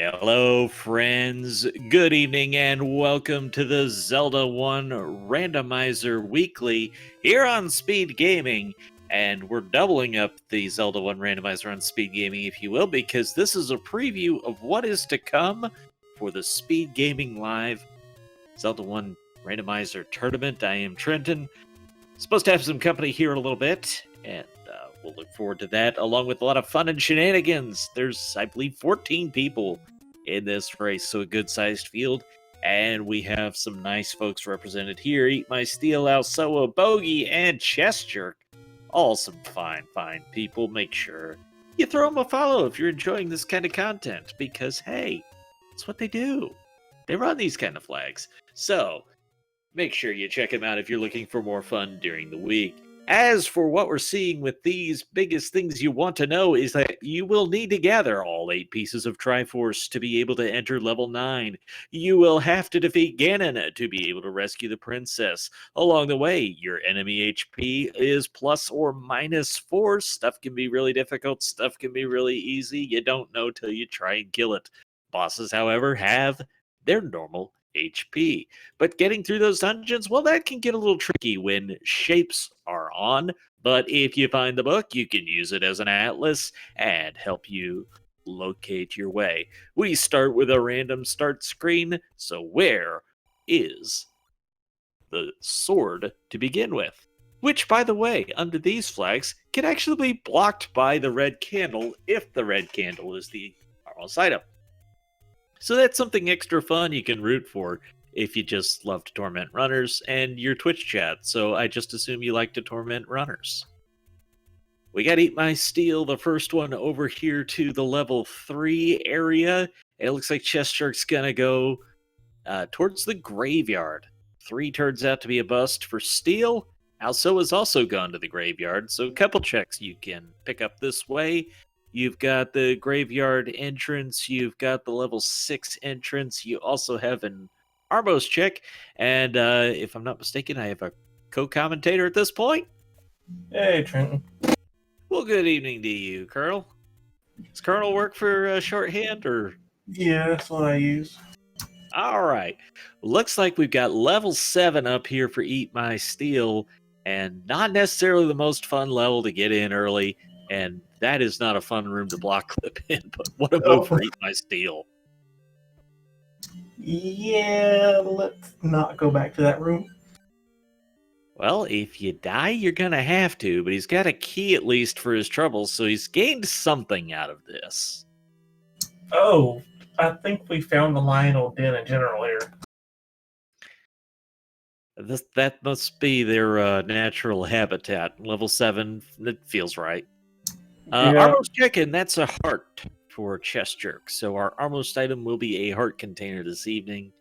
Hello, friends. Good evening, and welcome to the Zelda 1 Randomizer Weekly here on Speed Gaming. And we're doubling up the Zelda 1 Randomizer on Speed Gaming, if you will, because this is a preview of what is to come for the Speed Gaming Live Zelda 1 Randomizer Tournament. I am Trenton. Supposed to have some company here in a little bit, and we'll look forward to that, along with a lot of fun and shenanigans. There's, I believe, 14 people in this race, so a good-sized field. And we have some nice folks represented here. Eat My Steel, Alsoa, Bogey, and Chest Jerk. All some fine people. Make sure you throw them a follow if you're enjoying this kind of content, because, hey, it's what they do. They run these kind of flags. So, make sure you check them out if you're looking for more fun during the week. As for what we're seeing with these, biggest things you want to know is that you will need to gather all 8 pieces of Triforce to be able to enter level 9. You will have to defeat Ganon to be able to rescue the princess. Along the way, your enemy HP is plus or minus 4. Stuff can be really difficult, stuff can be really easy. You don't know till you try and kill it. Bosses, however, have their normal HP. But getting through those dungeons, well, that can get a little tricky when shapes are on. But if you find the book, you can use it as an atlas and help you locate your way. We start with a random start screen. So where is the sword to begin with? Which, by the way, under these flags, can actually be blocked by the red candle if the red candle is the normal item. So that's something extra fun you can root for if you just love to torment runners and your Twitch chat, so I just assume you like to torment runners. We got Eat My Steel, the first one over here to the level 3 area. It looks like Chest Jerk's gonna go towards the graveyard. 3 turns out to be a bust for Steel. Alsoa's also gone to the graveyard, so a couple checks you can pick up this way. You've got the graveyard entrance. You've got the level 6 entrance. You also have an Armos check. And if I'm not mistaken, I have a co-commentator at this point. Hey, Trenton. Well, good evening to you, Colonel. Does Colonel work for shorthand, or? Yeah, that's what I use. All right. Looks like we've got level 7 up here for Eat My Steel, and not necessarily the most fun level to get in early. And that is not a fun room to block clip in, but what a move for Eat My Steel. Yeah, let's not go back to that room. Well, if you die, you're going to have to, but he's got a key at least for his troubles, so he's gained something out of this. Oh, I think we found the Lionel Den in general here. That must be their natural habitat. Level 7, that feels right. Armos check, and that's a heart for Chest Jerk. So our Armos item will be a heart container this evening.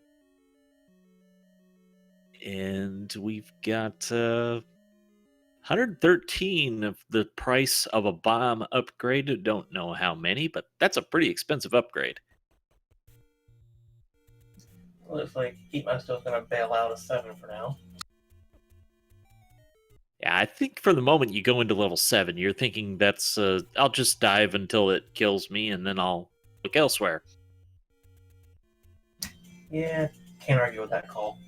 And we've got 113 of the price of a bomb upgrade. Don't know how many, but that's a pretty expensive upgrade. Looks like Eat My Steel's gonna bail out a 7 for now. Yeah, I think for the moment you go into level 7, you're thinking that's, I'll just dive until it kills me and then I'll look elsewhere. Yeah, can't argue with that call.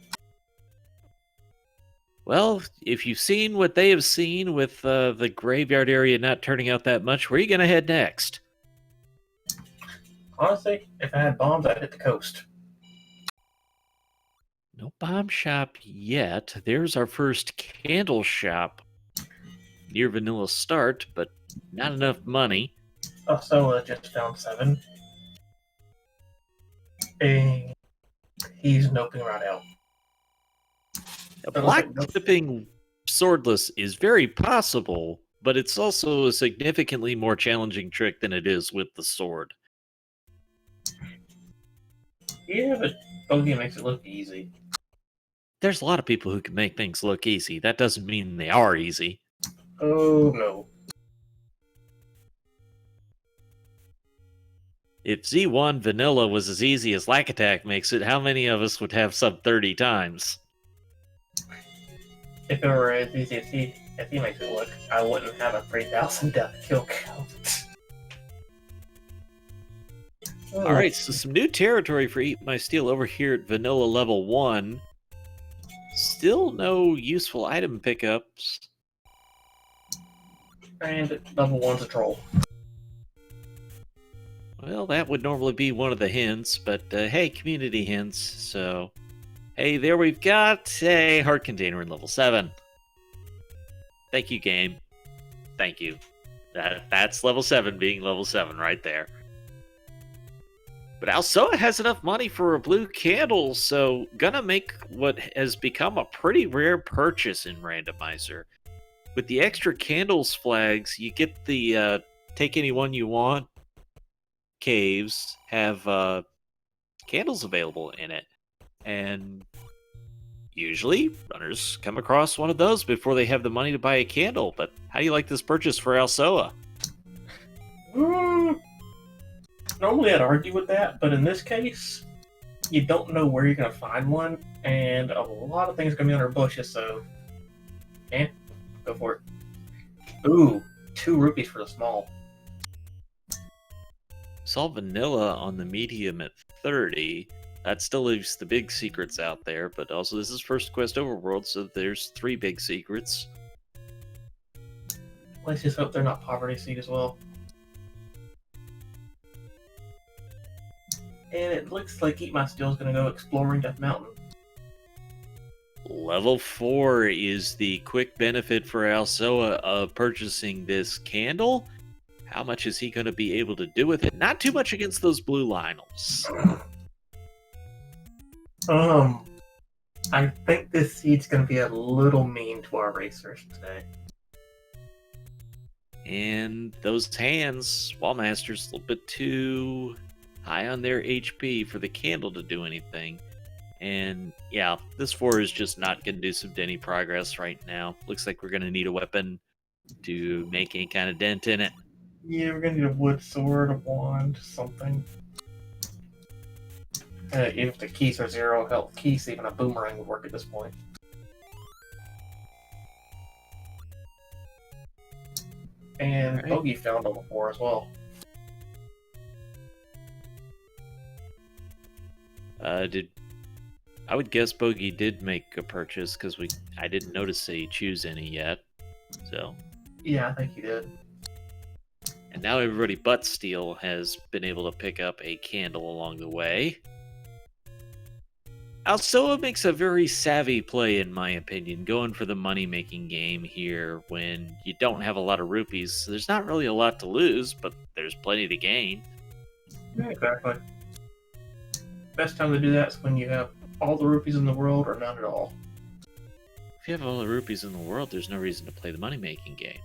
Well, if you've seen what they have seen with the graveyard area not turning out that much, where are you going to head next? Honestly, if I had bombs, I'd hit the coast. No bomb shop yet. There's our first candle shop near Vanilla Start, but not enough money. Also, just found 7. And he's noping right out. Block clipping swordless is very possible, but it's also a significantly more challenging trick than it is with the sword. Yeah, but Bogey makes it look easy. There's a lot of people who can make things look easy. That doesn't mean they are easy. Oh, no. If Z1 Vanilla was as easy as Lack Attack makes it, how many of us would have sub 30 times? If it were as easy as he makes it look, I wouldn't have a 3,000 death kill count. All right, so some new territory for Eat My Steel over here at Vanilla Level 1. Still no useful item pickups. And level 1's a troll. Well, that would normally be one of the hints, but hey, community hints, so... Hey, there we've got a heart container in level 7. Thank you, game. Thank you. That's level 7 being level 7 right there. But Alsoa has enough money for a blue candle, so gonna make what has become a pretty rare purchase in Randomizer. With the extra candles flags, you get the take any one you want caves have candles available in it. And usually, runners come across one of those before they have the money to buy a candle. But how do you like this purchase for Alsoa? Normally I'd argue with that, but in this case, you don't know where you're going to find one, and a lot of things are going to be under bushes, so... go for it. Ooh, 2 rupees for the small. Saw vanilla on the medium at 30. That still leaves the big secrets out there, but also this is first quest overworld, so there's 3 big secrets. Let's just hope they're not poverty seed as well. And it looks like Eat My Steel is going to go exploring Death Mountain. Level 4 is the quick benefit for Alsoa of purchasing this candle. How much is he going to be able to do with it? Not too much against those blue Lionels. I think this seed's going to be a little mean to our racers today. And those hands, Wallmasters, a little bit too high on their HP for the candle to do anything. And yeah, this 4 is just not conducive to any progress right now. Looks like we're going to need a weapon to make any kind of dent in it. Yeah, we're going to need a wood sword, a wand, something. If the keys are 0 health keys, even a boomerang would work at this point. And right. Bogey found level 4 as well. I would guess Bogey did make a purchase because I didn't notice that he choose any yet. So yeah, I think he did. And now everybody but Steel has been able to pick up a candle along the way. Alsoa makes a very savvy play, in my opinion, going for the money-making game here when you don't have a lot of rupees. So there's not really a lot to lose, but there's plenty to gain. Yeah, exactly. Best time to do that is when you have all the rupees in the world or none at all. If you have all the rupees in the world, there's no reason to play the money-making game.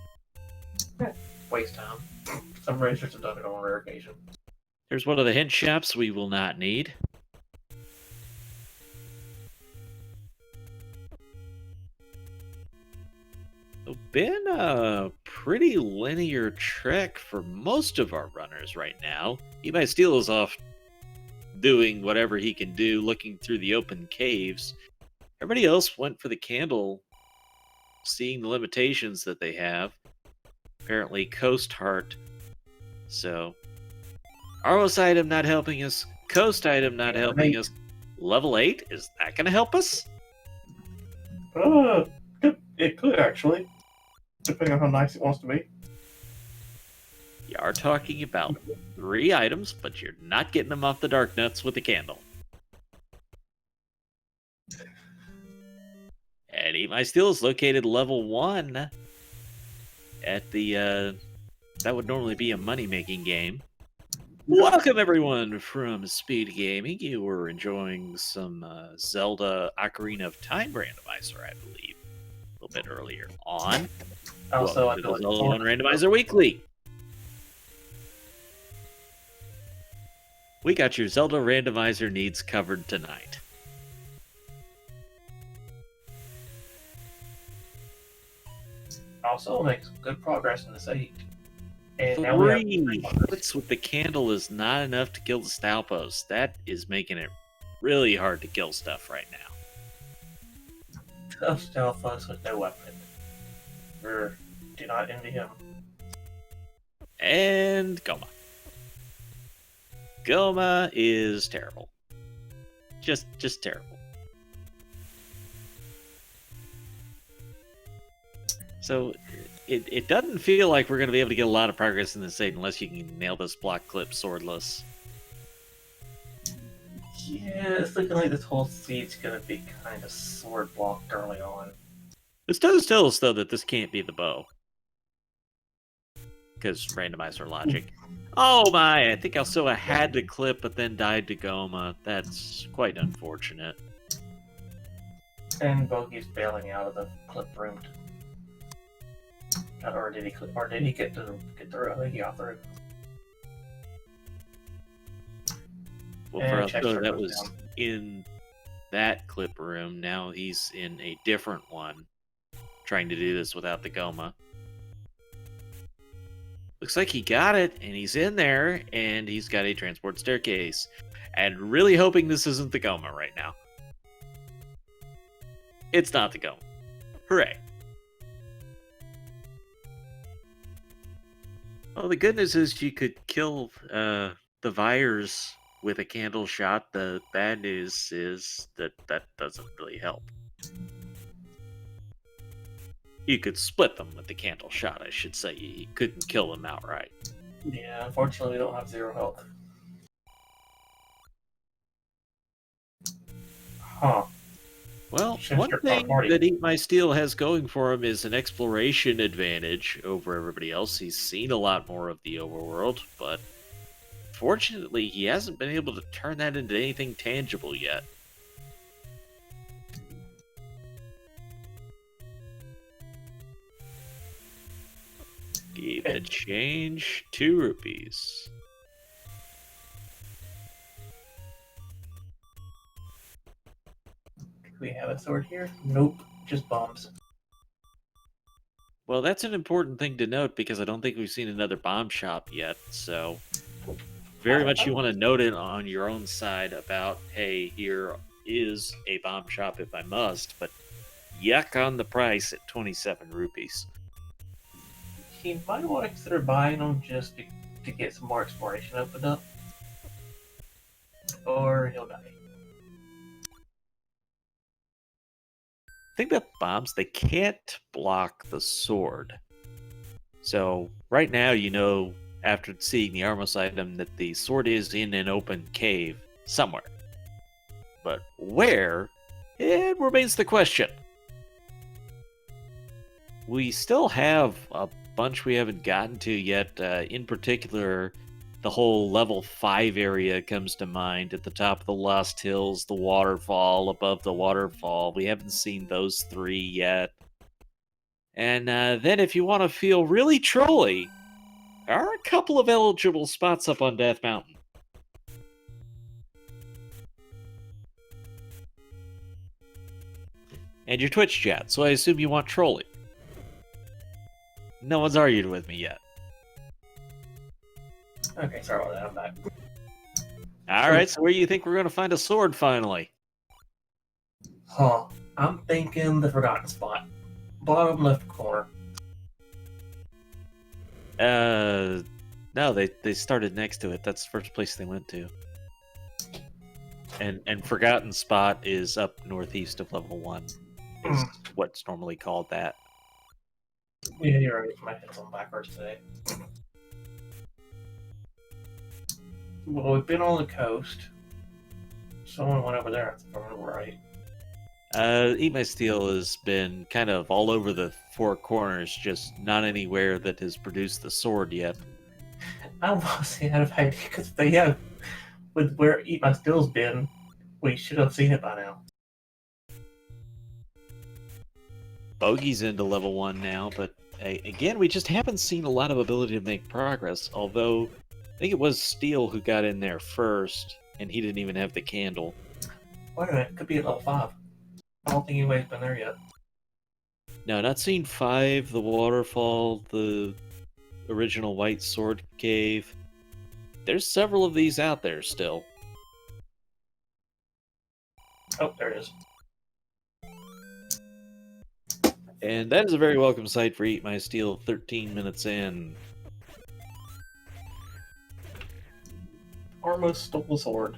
Waste time. Some racers have done it on rare occasion. There's one of the hint shops we will not need. It's been a pretty linear trek for most of our runners right now. Eat My Steel is off doing whatever he can do, looking through the open caves. Everybody else went for the candle, seeing the limitations that they have. Apparently, Coast Heart. So, Arlos item not helping us. Coast item not helping us. Level 8? Is that going to help us? It could actually, depending on how nice it wants to be. You are talking about 3 items, but you're not getting them off the Dark Nuts with the candle. And Eat My Steel is located level 1 at the, that would normally be a money-making game. Welcome, everyone, from Speed Gaming. You were enjoying some Zelda Ocarina of Time Randomizer, I believe, a little bit earlier on. Also, Welcome to the Zelda 1 Randomizer Weekly. We got your Zelda Randomizer needs covered tonight. Also make some good progress in this 8. And 3 hits with the candle is not enough to kill the Stalpos. That is making it really hard to kill stuff right now. Tough Stalfos with no weapon. Do not envy him. And Goma. Goma is terrible. Just terrible. So it doesn't feel like we're going to be able to get a lot of progress in this aid unless you can nail this block clip swordless. Yeah, it's looking like this whole seed's gonna be kind of sword blocked early on. This does tell us, though, that this can't be the bow. Because randomizer logic. Oh my, I think Alsoa had to clip but then died to Goma. That's quite unfortunate. And Bogey's bailing out of the clip room. Or did he clip? Or did he get through? I think he got through. Well, for Alsoa, that was in that clip room. Now he's in a different one, trying to do this without the Goma. Looks like he got it, and he's in there, and he's got a transport staircase. And really hoping this isn't the Goma right now. It's not the Goma. Hooray. Well, the good news is you could kill the Vyres with a candle shot. The bad news is that that doesn't really help. You could split them with the candle shot, I should say. You couldn't kill them outright. Yeah, unfortunately, we don't have 0 health. Huh. Well, one thing that Eat My Steel has going for him is an exploration advantage over everybody else. He's seen a lot more of the overworld, but fortunately, he hasn't been able to turn that into anything tangible yet. Keep the change, 2 rupees. Do we have a sword here? Nope, just bombs. Well, that's an important thing to note because I don't think we've seen another bomb shop yet, so very much you want to note it on your own side about, hey, here is a bomb shop if I must, but yuck on the price at 27 rupees. He might want to consider buying them just to get some more exploration opened up. Or he'll die. Think about bombs, they can't block the sword. So right now, you know, after seeing the Armos item, that the sword is in an open cave somewhere. But where? It remains the question. We still have a bunch we haven't gotten to yet. In particular, the whole level 5 area comes to mind. At the top of the Lost Hills, the waterfall, above the waterfall. We haven't seen those 3 yet. And then if you want to feel really trolly, there are a couple of eligible spots up on Death Mountain. And your Twitch chat, so I assume you want trolling. No one's argued with me yet. Okay, sorry about that, I'm back. Alright, so where do you think we're going to find a sword finally? Huh. I'm thinking the Forgotten Spot. Bottom left corner. No, they started next to it. That's the first place they went to. And Forgotten Spot is up northeast of level 1. Is what's normally called that. Yeah, you're right. My head's on backwards today. Well, we've been on the coast. Someone went over there, if I remember right. Eat My Steel has been kind of all over the 4 corners, just not anywhere that has produced the sword yet. I almost out of idea, because they have, with where Eat My Steel's been, we should have seen it by now. Bogey's into level 1 now, but again, we just haven't seen a lot of ability to make progress, although I think it was Steel who got in there first, and he didn't even have the candle. Wait a minute, it could be at level 5. I don't think anybody's been there yet. No, not seen 5, the waterfall, the original White Sword Cave. There's several of these out there still. Oh, there it is. And that is a very welcome sight for Eat My Steel 13 minutes in. almost stole the sword.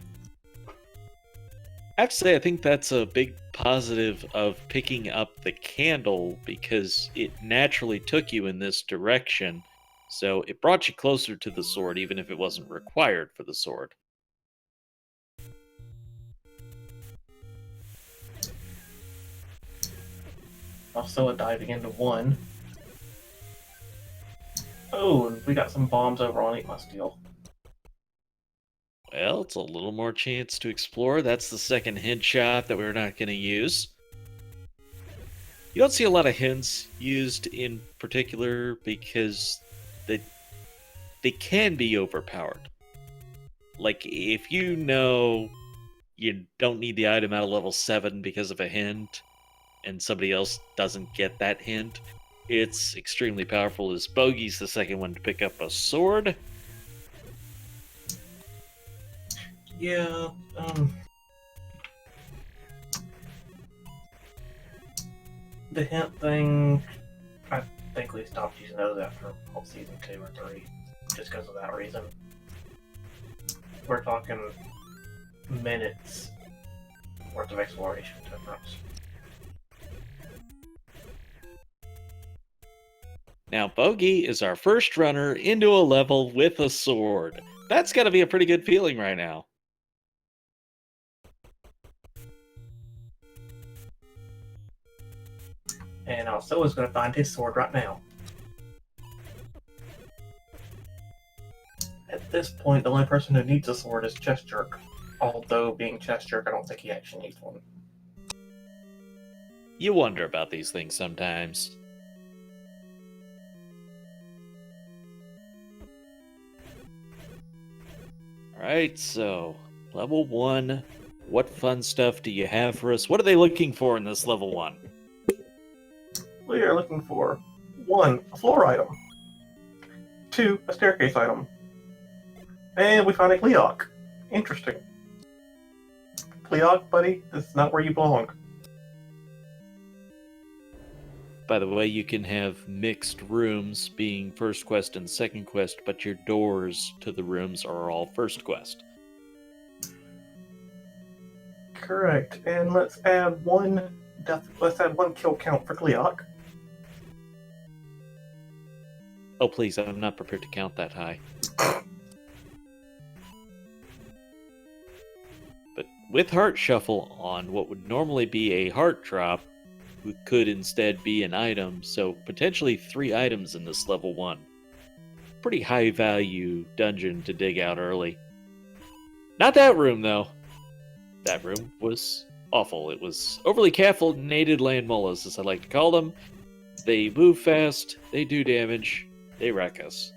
I have to say, I think that's a big positive of picking up the candle because it naturally took you in this direction. So it brought you closer to the sword, even if it wasn't required for the sword. Also, diving into one. Oh, and we got some bombs over on Eat My Steel. Well, it's a little more chance to explore. That's the second hint shot that we're not going to use. You don't see a lot of hints used in particular because they can be overpowered. Like, if you know you don't need the item out of level 7 because of a hint, and somebody else doesn't get that hint, it's extremely powerful. As Bogey's the second one to pick up a sword. Yeah, the hint thing, I think we stopped using those after season 2 or 3, just because of that reason. We're talking minutes worth of exploration difference. Now, Bogey is our first runner into a level with a sword. That's got to be a pretty good feeling right now. And also is going to find his sword right now. At this point, the only person who needs a sword is Chest Jerk. Although, being Chest Jerk, I don't think he actually needs one. You wonder about these things sometimes. Alright, so level 1. What fun stuff do you have for us? What are they looking for in this level 1? We are looking for 1, a floor item, 2, a staircase item, and we find a Cleok. Interesting. Cleok, buddy, this is not where you belong. By the way, you can have mixed rooms being first quest and second quest, but your doors to the rooms are all first quest. Correct. And let's add one kill count for Cleok. Oh, please, I'm not prepared to count that high. But with Heart Shuffle on what would normally be a heart drop, could instead be an item, so potentially 3 items in this level 1. Pretty high value dungeon to dig out early. Not that room, though. That room was awful. It was overly caffeinated land mollas, as I like to call them. They move fast, they do damage, they wreck us.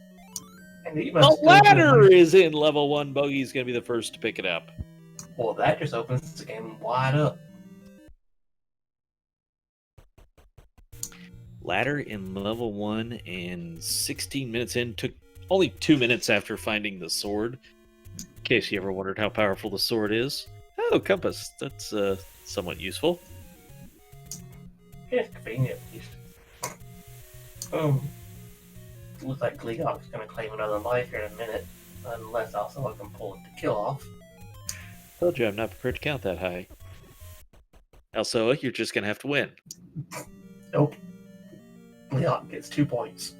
And the The ladder is in level 1. Bogey's going to be the first to pick it up. Well, that just opens the game wide up. Ladder in level 1 and 16 minutes in. Took only 2 minutes after finding the sword. In case you ever wondered how powerful the sword is. Oh, compass. That's somewhat useful. Yeah, it's convenient at least. Looks like Gleok's gonna claim another life here in a minute. Unless also I can pull it to kill off. Told you I'm not prepared to count that high. Also, you're just going to have to win. Nope. Gleok gets 2 points.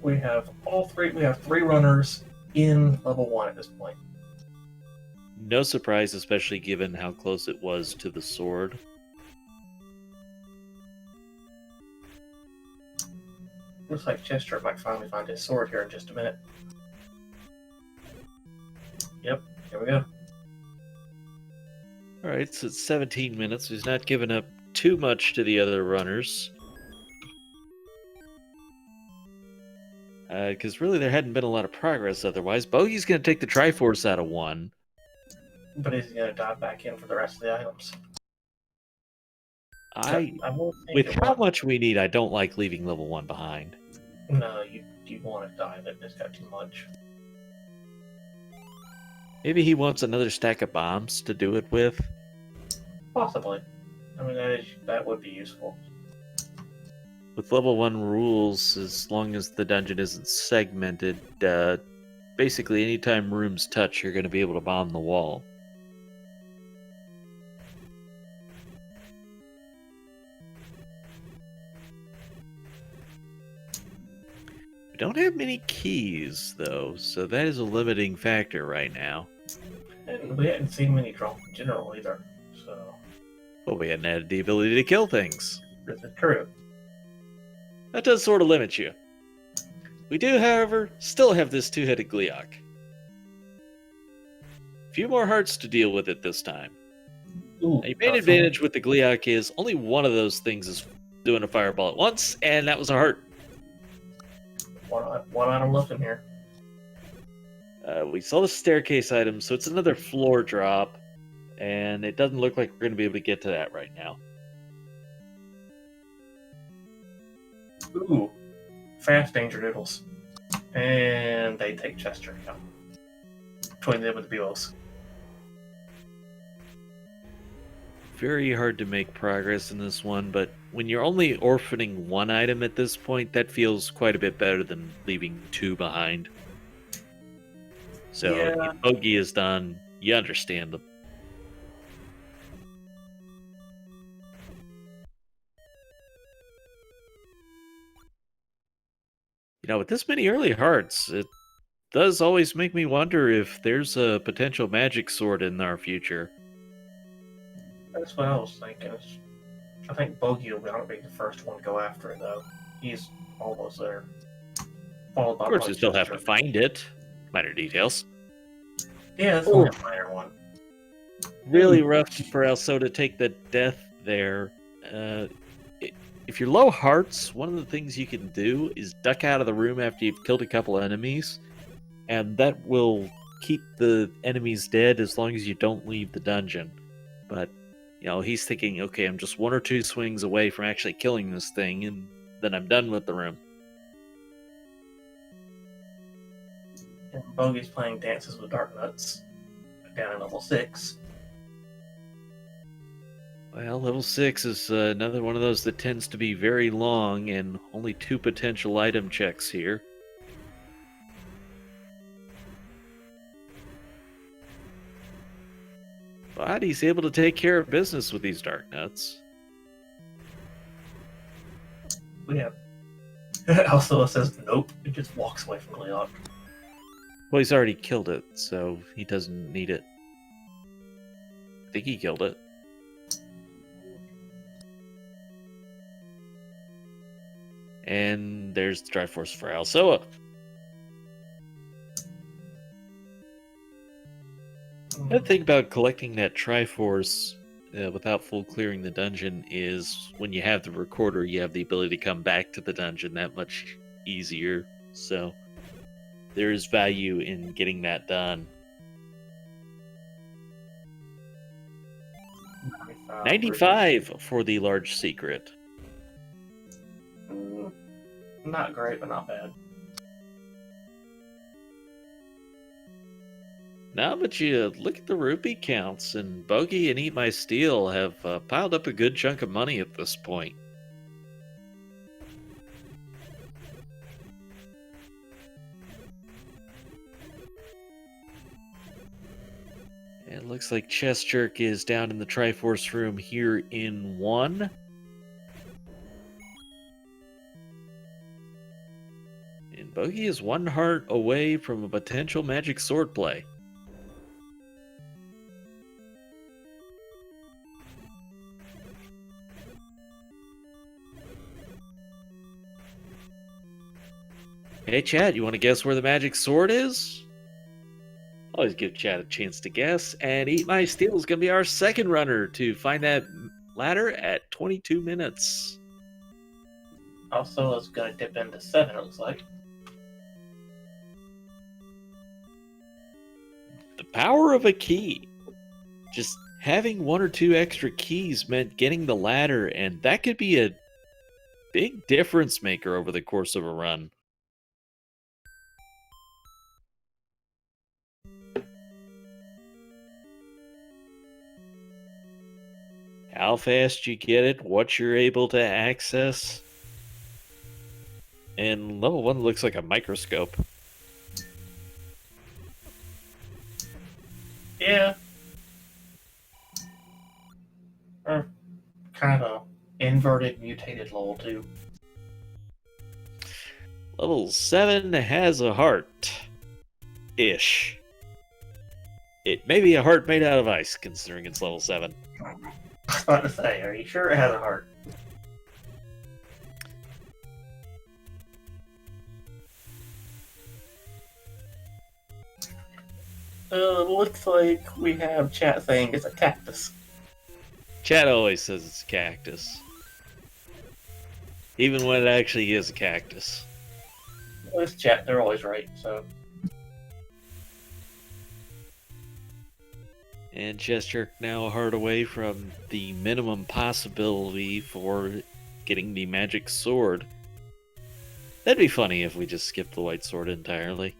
We have 3 runners in level 1 at this point. No surprise, especially given how close it was to the sword. Looks like Chester might finally find his sword here in just a minute. Yep, here we go. Alright, so it's 17 minutes. He's not given up too much to the other runners. Because really there hadn't been a lot of progress otherwise. Bogey's going to take the Triforce out of 1. But is he going to dive back in for the rest of the items? With how much we need, I don't like leaving level 1 behind. No, you want to dive it. It's got too much. Maybe he wants another stack of bombs to do it with. Possibly. I mean, that would be useful. with level 1 rules, as long as the dungeon isn't segmented, basically anytime rooms touch, you're going to be able to bomb the wall. We don't have many keys, though, so that is a limiting factor right now. And we hadn't seen many drop in general either, so But we hadn't added the ability to kill things. this is true. That does sort of limit you. We do, however, still have this two-headed Gleeok. A few more hearts to deal with it this time. Ooh, The main advantage with the Gleeok is only one of those things is doing a fireball at once, and that was a heart. One item left in here. We saw the staircase item, so it's another floor drop, and it doesn't look like we're going to be able to get to that right now. Ooh, fast danger noodles. And they take Chester. Yeah. Between them and the Beals. Very hard to make progress in this one, but when you're only orphaning one item at this point, that feels quite a bit better than leaving two behind. So, Yeah. if Bogey is done, you understand them. You know, with this many early hearts, it does always make me wonder if there's a potential magic sword in our future. That's what I was thinking. I think Bogey will not be the first one to go after it, though. He's almost there. Followed by Of course, you still have to Chester. find it. Minor details. Yeah, that's only a minor one. Really rough for Elso to take the death there. If you're low hearts, one of the things you can do is duck out of the room after you've killed a couple enemies, and that will keep the enemies dead as long as you don't leave the dungeon. But, you know, he's thinking, okay, I'm just one or two swings away from actually killing this thing, and then I'm done with the room. And Bogey's playing Dances with Dark Nuts down in level 6. Well, level 6 is another one of those that tends to be very long, and only 2 potential item checks here. But he's able to take care of business with these Dark Nuts. We have. Also, it says nope. It just walks away from Gleeok. Well, he's already killed it, so he doesn't need it. I think he killed it. And there's the Triforce for Alsoa. The thing about collecting that Triforce without full clearing the dungeon is when you have the recorder, you have the ability to come back to the dungeon that much easier. So there is value in getting that done. 95 for the large secret. Not great, but not bad. Now, but you look at the rupee counts, and Bogey and Eat My Steel have piled up a good chunk of money at this point. It looks like Chest Jerk is down in the Triforce room here in 1. And Bogey is 1 heart away from a potential magic sword play. Hey, Chad, you want to guess where the magic sword is? Always give Chad a chance to guess, and Eat My Steel is going to be our second runner to find that ladder at 22 minutes. Also, it's going to dip into 7, it looks like. The power of a key. Just having 1 or 2 extra keys meant getting the ladder, and that could be a big difference maker over the course of a run. How fast you get it, what you're able to access. And level 1 looks like a microscope. Yeah. Or kind of inverted, mutated level 2. Level 7 has a heart. Ish. It may be a heart made out of ice, considering it's level 7. I was about to say, are you sure it has a heart? Looks like we have chat saying it's a cactus. Chat always says it's a cactus. Even when it actually is a cactus. Well, this chat, they're always right, so. And Chester now a heart away from the minimum possibility for getting the magic sword. That'd be funny if we just skipped the white sword entirely.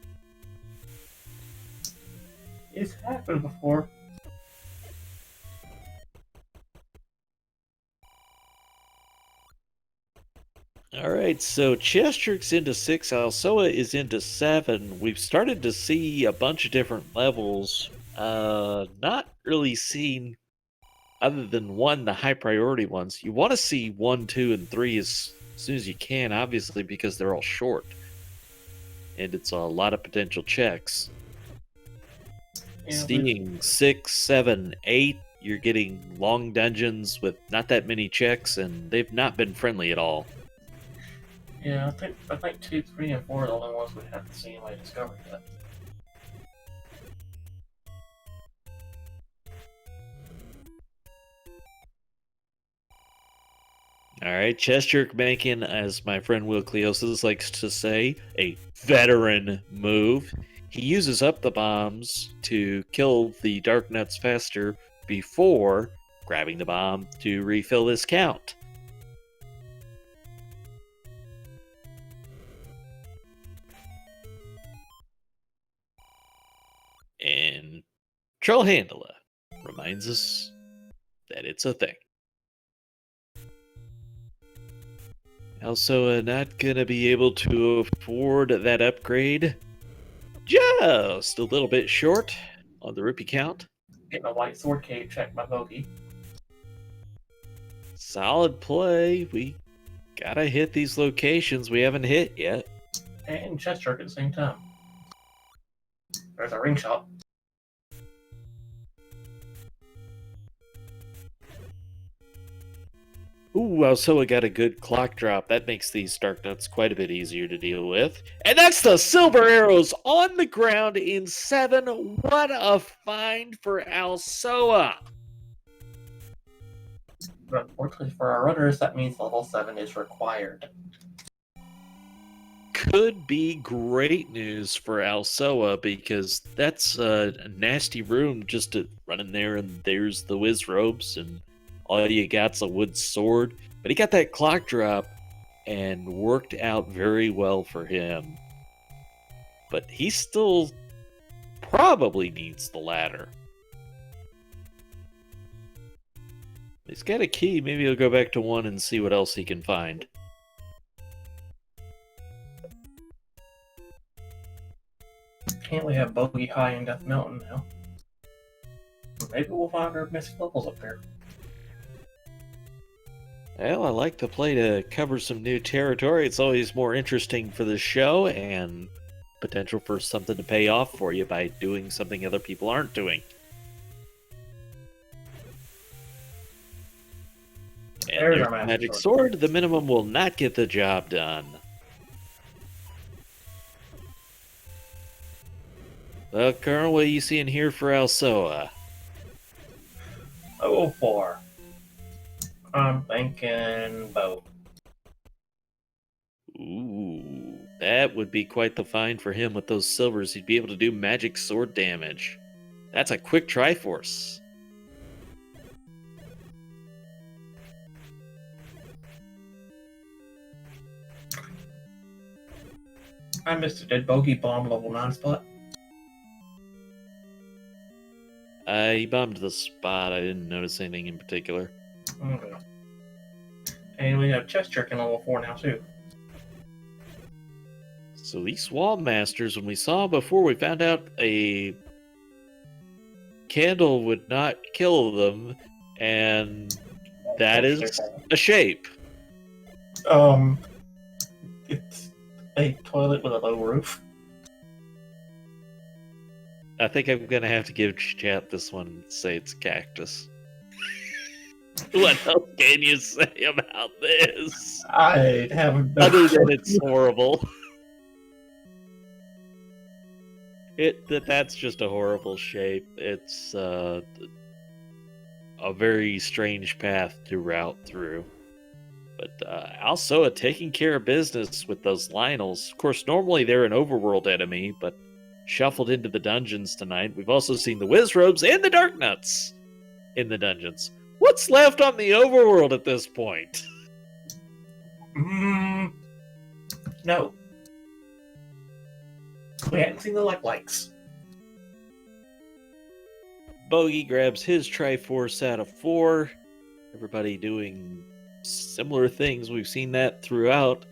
It's happened before. Alright, so Chester's into 6, Alsoa is into 7. We've started to see a bunch of different levels. Not really seen, other than 1, the high priority ones. You want to see 1, 2, and 3 as soon as you can, obviously, because they're all short. And it's a lot of potential checks. Yeah, Seeing 6, 7, 8, you're getting long dungeons with not that many checks, and they've not been friendly at all. yeah, I think 2, 3, and 4 are the only ones we haven't seen anybody discover yet. All right, Chester making, as my friend Will Cleosis likes to say, a veteran move. He uses up the bombs to kill the Dark Nuts faster before grabbing the bomb to refill his count. And Trollhandela reminds us that it's a thing. Also, not gonna be able to afford that upgrade. Just a little bit short on the rupee count. Getting a white sword cave checked by Bogey. Solid play. We gotta hit these locations we haven't hit yet. And chest jerk at the same time. There's a ring shot. Ooh, Alsoa got a good clock drop. That makes these Dark Nuts quite a bit easier to deal with. And that's the Silver Arrows on the ground in 7. What a find for Alsoa. But unfortunately for our runners, that means level 7 is required. Could be great news for Alsoa because that's a nasty room just to run in there and there's the whiz ropes and all you got's a wood sword. But he got that clock drop and worked out very well for him. But he still probably needs the ladder. He's got a key. Maybe he'll go back to 1 and see what else he can find. Can't we have Bogey high in Death Mountain now? Maybe we'll find our missing levels up there. Well, I like to play to cover some new territory. It's always more interesting for the show and potential for something to pay off for you by doing something other people aren't doing. And There's our magic sword. The minimum will not get the job done. Well, Colonel, what are you seeing here for Alsoa? 004. I'm thinking bow. Ooh, that would be quite the find for him with those silvers. He'd be able to do magic sword damage. That's a quick Triforce. I missed a dead Bogey bomb level 9 spot. He bombed the spot. I didn't notice anything in particular. Okay. And we have chest jerk in level 4 now too. So these wall masters, when we saw before, we found out a candle would not kill them, and that is a shape. It's a toilet with a low roof. I think I'm gonna have to give chat this one and say it's cactus. What else can you say about this? I have no Other than it's horrible. That's just a horrible shape. It's a very strange path to route through. But also taking care of business with those Lionels. Of course, normally they're an overworld enemy, but shuffled into the dungeons tonight. We've also seen the Wizrobes and the Dark Nuts in the dungeons. What's left on the overworld at this point? No. We hadn't seen the likes. Bogey grabs his Triforce out of 4. Everybody doing similar things. We've seen that throughout.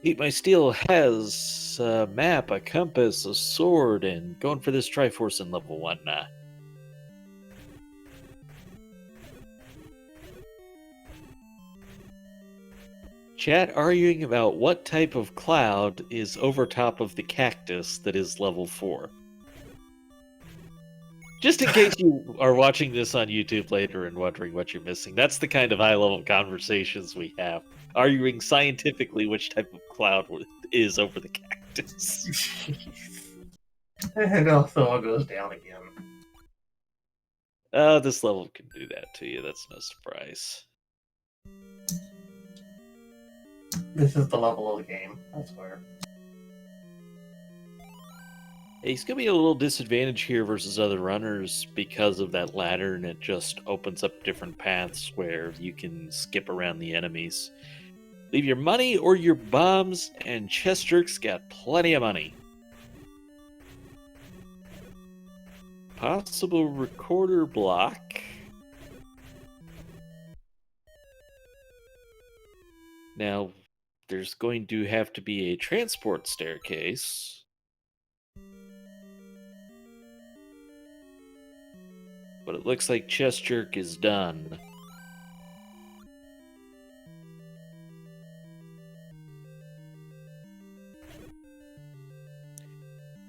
Eat My Steel has a map, a compass, a sword, and going for this Triforce in level 1 now. Chat arguing about what type of cloud is over top of the cactus that is level 4. Just in case you are watching this on YouTube later and wondering what you're missing, that's the kind of high-level conversations we have, arguing scientifically which type of cloud is over the cactus. And also all goes down again. This level can do that to you, that's no surprise. This is the level of the game, I swear. He's going to be a little disadvantage here versus other runners because of that ladder, and it just opens up different paths where you can skip around the enemies. Leave your money or your bombs, and Chest Jerk's got plenty of money. Possible recorder block. Now, there's going to have to be a transport staircase. But it looks like Chest Jerk is done.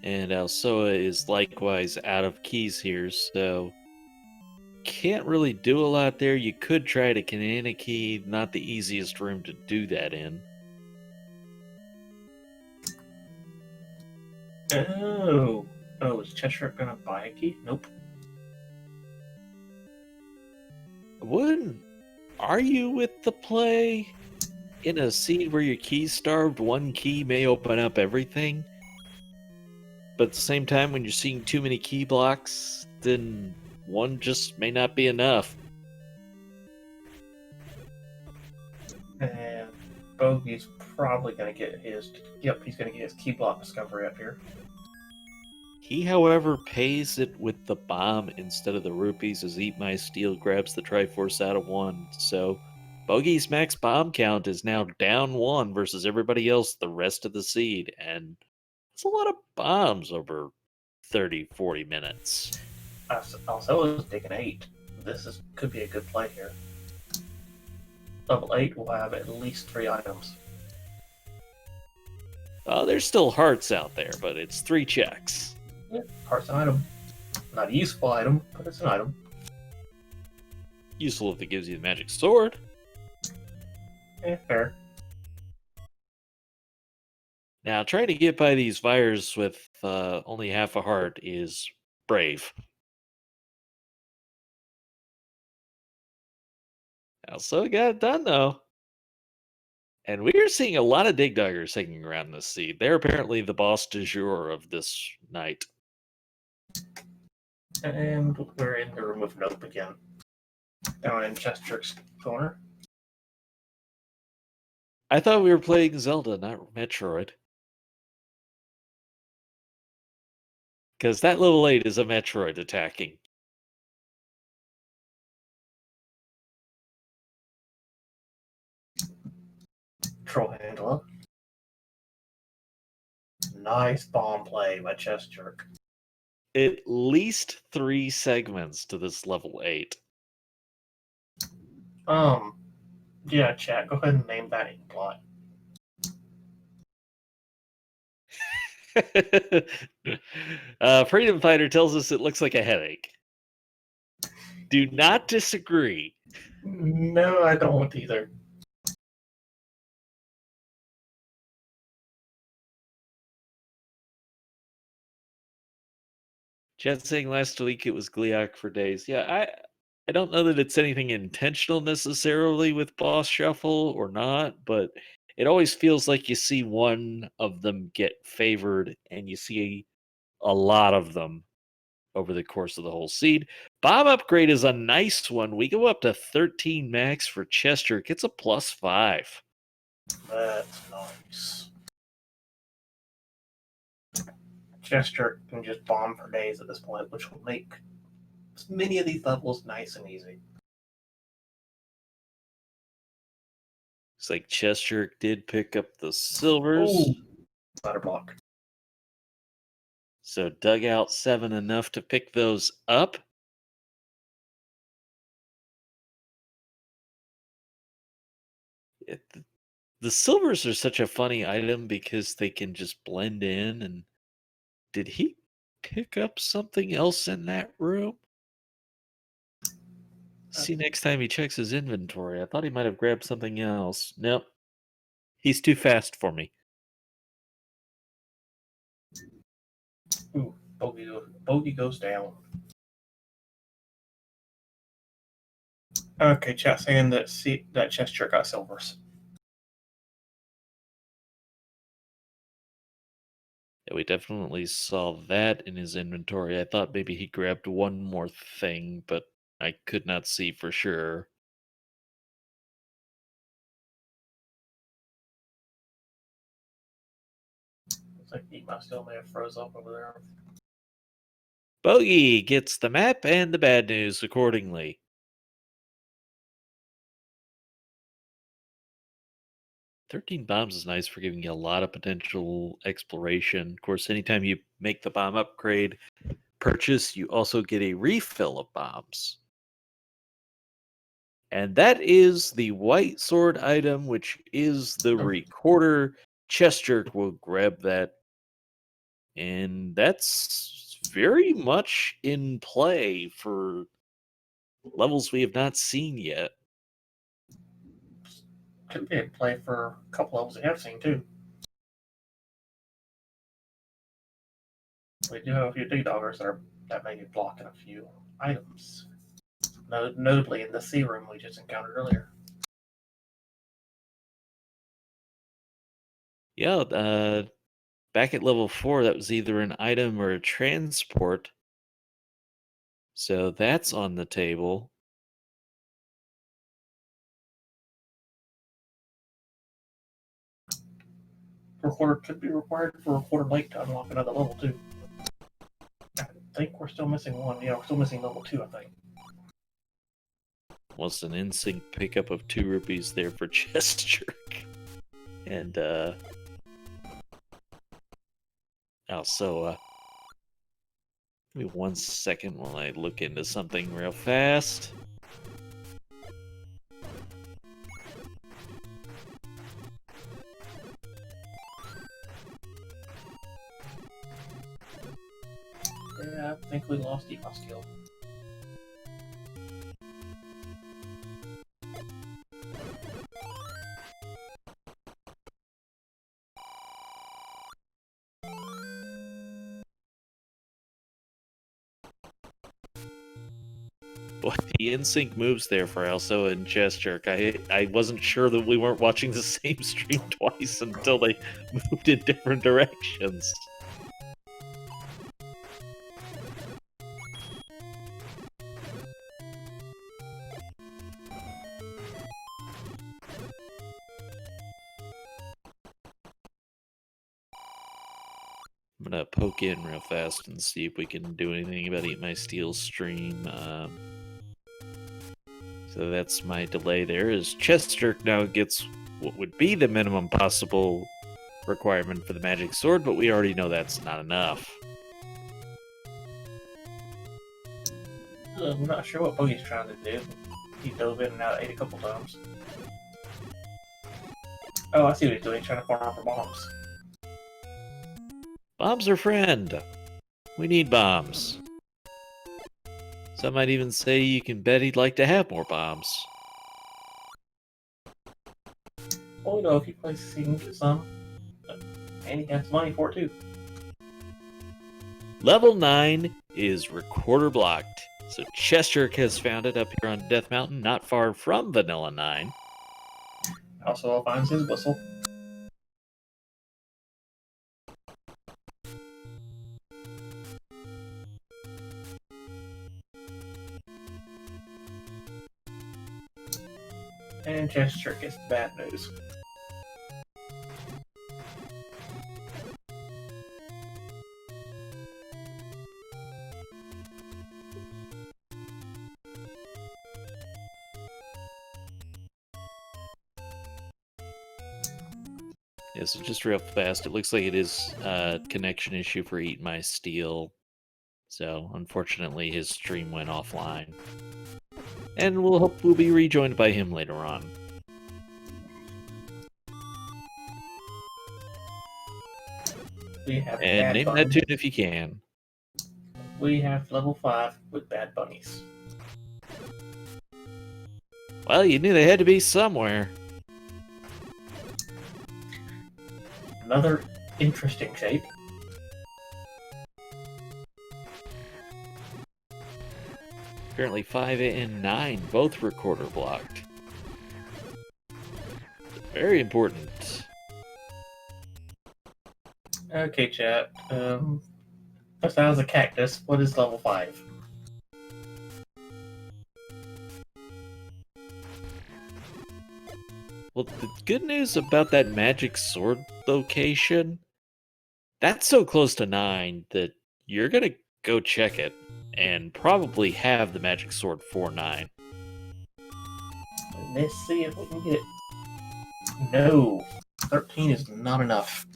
And Alsoa is likewise out of keys here, so can't really do a lot there. You could try to Canana Key, not the easiest room to do that in. Oh, is Cheshire gonna buy a key? Nope. Wouldn't argue with the play. In a seed where your key's starved, one key may open up everything. But at the same time, when you're seeing too many key blocks, then one just may not be enough. And Bogey's probably gonna get his. Yep, he's gonna get his key block discovery up here. He, however, pays it with the bomb instead of the rupees as Eat My Steel grabs the Triforce out of 1. So Bogey's max bomb count is now down 1 versus everybody else the rest of the seed. And it's a lot of bombs over 30, 40 minutes. Also, is taking 8. Could be a good play here. Level 8 will have at least 3 items. There's still hearts out there, but it's 3 checks. Yeah, heart's an item. Not a useful item, but it's an item. Useful if it gives you the magic sword. Fair. Now, trying to get by these fires with only half a heart is brave. Also got it done, though. And we are seeing a lot of Dig Duggers hanging around this seed. They're apparently the boss du jour of this night. And we're in the room with Nope again. Down in Chester's corner. I thought we were playing Zelda, not Metroid. Because that level 8 is a Metroid attacking. Troll handler. nice bomb play by Chest Jerk. At least 3 segments to this level 8. Yeah, chat, go ahead and name that ink plot. Freedom Fighter tells us it looks like a headache. Do not disagree. No, I don't either. Chat saying last week it was Gliok for days. Yeah, I don't know that it's anything intentional necessarily with boss shuffle or not, but it always feels like you see one of them get favored and you see a lot of them over the course of the whole seed. Bomb upgrade is a nice one. We go up to 13 max for Chester. Gets a +5. That's nice. Chester can just bomb for days at this point, which will make many of these levels nice and easy. Looks like Chester did pick up the silvers. Ooh, ladder block. So dug out 7 enough to pick those up. The silvers are such a funny item because they can just blend in. And did he pick up something else in that room? See next time he checks his inventory. I thought he might have grabbed something else. Nope. He's too fast for me. Ooh, bogey goes down. Okay, chat saying that that Chester got silvers. Yeah, we definitely saw that in his inventory. I thought maybe he grabbed one more thing, but I could not see for sure. Looks like Ema still may have froze up over there. Bogey gets the map and the bad news accordingly. "13 bombs is nice for giving you a lot of potential exploration. Of course, anytime you make the bomb upgrade purchase, you also get a refill of bombs. And that is the white sword item, which is the recorder. Chest Jerk will grab that. And that's very much in play for levels we have not seen yet. Could be in play for a couple levels we have seen too. We do have a few D-doggers that may be blocking a few items. Notably in the C room we just encountered earlier. Yeah, back at level 4, that was either an item or a transport. So that's on the table. Recorder could be required for Recorder Lake to unlock another level too. I think we're still missing one. Yeah, we're still missing level 2, I think. Was an in-sync pickup of 2 rupees there for Chest Jerk. And also give me 1 second while I look into something real fast. Yeah, I think we lost Ema skill. Boy, the in-sync moves there for Elso and Chest Jerk. I wasn't sure that we weren't watching the same stream twice until they moved in different directions. I'm gonna poke in real fast and see if we can do anything about Eat My Steel stream. So that's my delay there. Is Chest Jerk now gets what would be the minimum possible requirement for the magic sword, but we already know that's not enough. I'm not sure what Bogey's trying to do. He dove in and out, ate a couple times. Oh, I see what he's doing. He's trying to farm for bombs. Bombs are friend. We need bombs. Some might even say you can bet he'd like to have more bombs. Well, if he plays, he can get some. And he has money for it too. Level 9 is recorder blocked. So Chester has found it up here on Death Mountain, not far from Vanilla 9. Also finds his whistle. And Chester gets the bad news. Yeah, so just real fast, it looks like it is a connection issue for Eat My Steel. So unfortunately his stream went offline. And we'll hope we'll be rejoined by him later on. We have And name bunnies. that tune if you can. We have level 5 with bad bunnies. Well, you knew they had to be somewhere. Another interesting shape. Apparently 5 and 9, both recorder blocked. Very important. Okay, chat. Besides a cactus, what is level 5? Well, the good news about that magic sword location, that's so close to 9 that you're gonna go check it and probably have the magic sword for 9. Let's see if we can get it. No, 13 is not enough.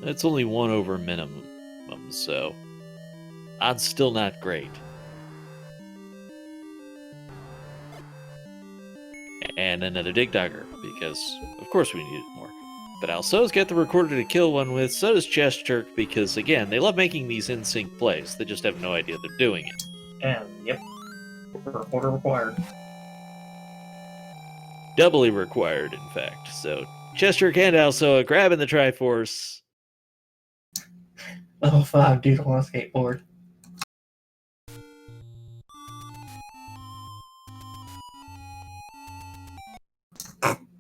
That's only 1 over minimum, so odds still not great. And another Dig Dagger, because of course we needed more. But Also's got the recorder to kill one with, so does Chester, because again, they love making these in-sync plays, they just have no idea they're doing it. And, yep, recorder required. Doubly required, in fact. So Chester and Also grabbing the Triforce. Level 5 dude on a skateboard.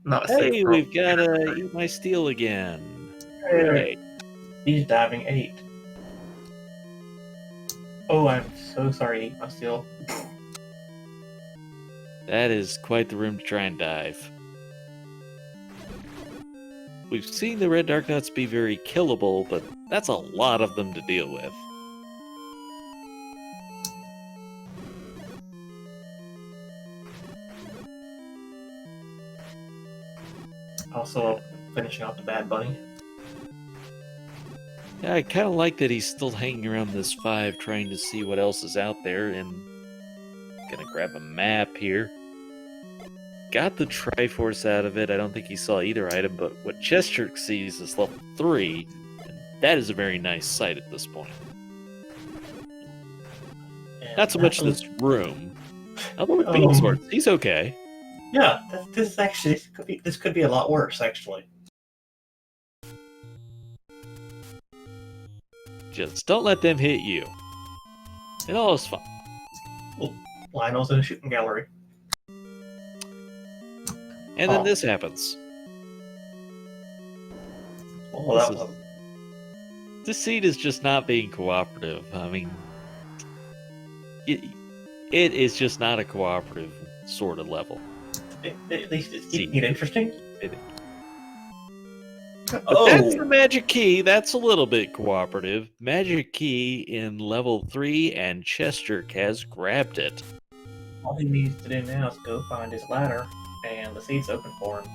Not safe. Hey, we've got to Eat My Steel again. Hey. He's diving 8. Oh, I'm so sorry, Eat My Steel. That is quite the room to try and dive. We've seen the red dark nuts be very killable, but that's a lot of them to deal with. Also, finishing off the Bad Bunny. Yeah, I kind of like that he's still hanging around this 5, trying to see what else is out there, and gonna grab a map here. Got the Triforce out of it. I don't think he saw either item, but what Chester sees is level 3, and that is a very nice sight at this point. And Not so much this room. Although with beam swords, he's okay. Yeah, this is actually this could be a lot worse, actually. Just don't let them hit you. And all is fine. Well, Lionel's in a shooting gallery. And then this happens. Well, This seed is just not being cooperative. I mean, it is just not a cooperative sort of level. At least it's keeping it interesting. But that's the magic key. That's a little bit cooperative. Magic key in level 3, and Chester has grabbed it. All he needs to do now is go find his ladder, and the seat's open for him.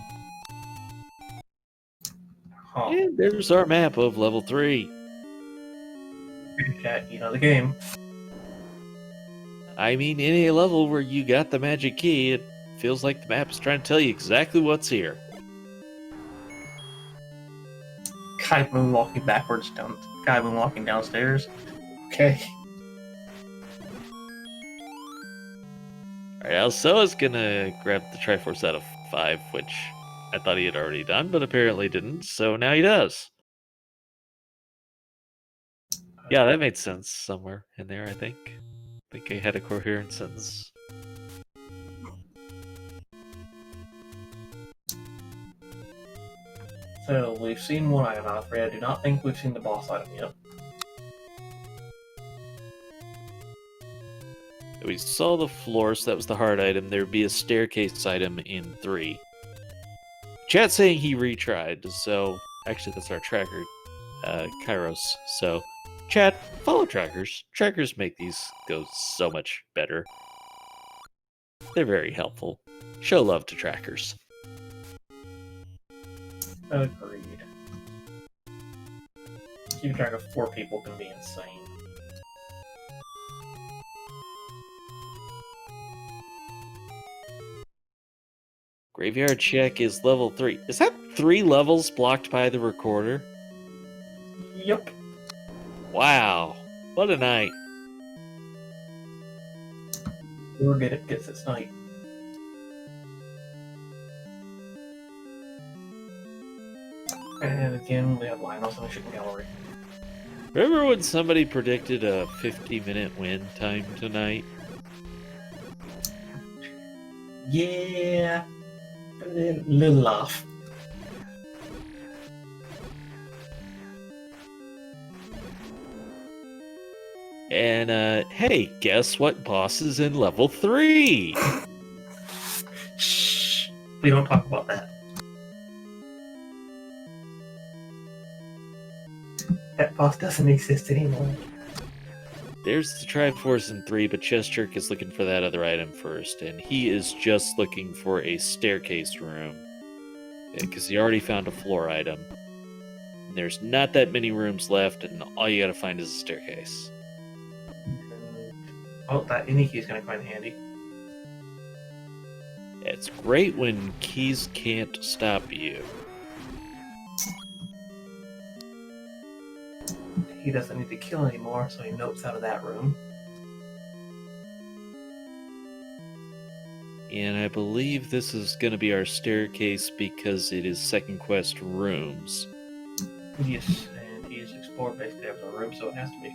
Huh. And there's our map of level 3. Chat, you know the game. I mean, in a level where you got the magic key, it feels like the map is trying to tell you exactly what's here. Guy moonwalking backwards down. Guy moonwalking downstairs. Okay. Alright, Alsoa's gonna grab the Triforce out of 5, which I thought he had already done, but apparently didn't, so now he does. Yeah, that made sense somewhere in there, I think. I think I had a coherent sentence. So we've seen one item out of 3. I do not think we've seen the boss item yet. We saw the floor, so that was the hard item. There would be a staircase item in 3. Chat saying he retried, so actually that's our tracker, Kairos. So, chat, follow trackers. Trackers make these go so much better. They're very helpful. Show love to trackers. Agreed. Keeping track of 4 people can be insane. Graveyard check is level 3. Is that 3 levels blocked by the recorder? Yep. Wow. What a night. We're good at gets its night. And again, we have Lionel's in the shipping gallery. Remember when somebody predicted a 50-minute win time tonight? Yeah. A little off. And, hey, guess what boss is in level 3? Shh. We don't talk about that. That boss doesn't exist anymore. There's the Triforce in 3, but Chest Jerk is looking for that other item first, and he is just looking for a staircase room. Because he already found a floor item. And there's not that many rooms left, and all you gotta find is a staircase. Oh, that any key is going to come in handy. It's great when keys can't stop you. He doesn't need to kill anymore, so he nopes out of that room. And I believe this is going to be our staircase because it is second quest rooms. Yes, and he's explored basically every room, so it has to be.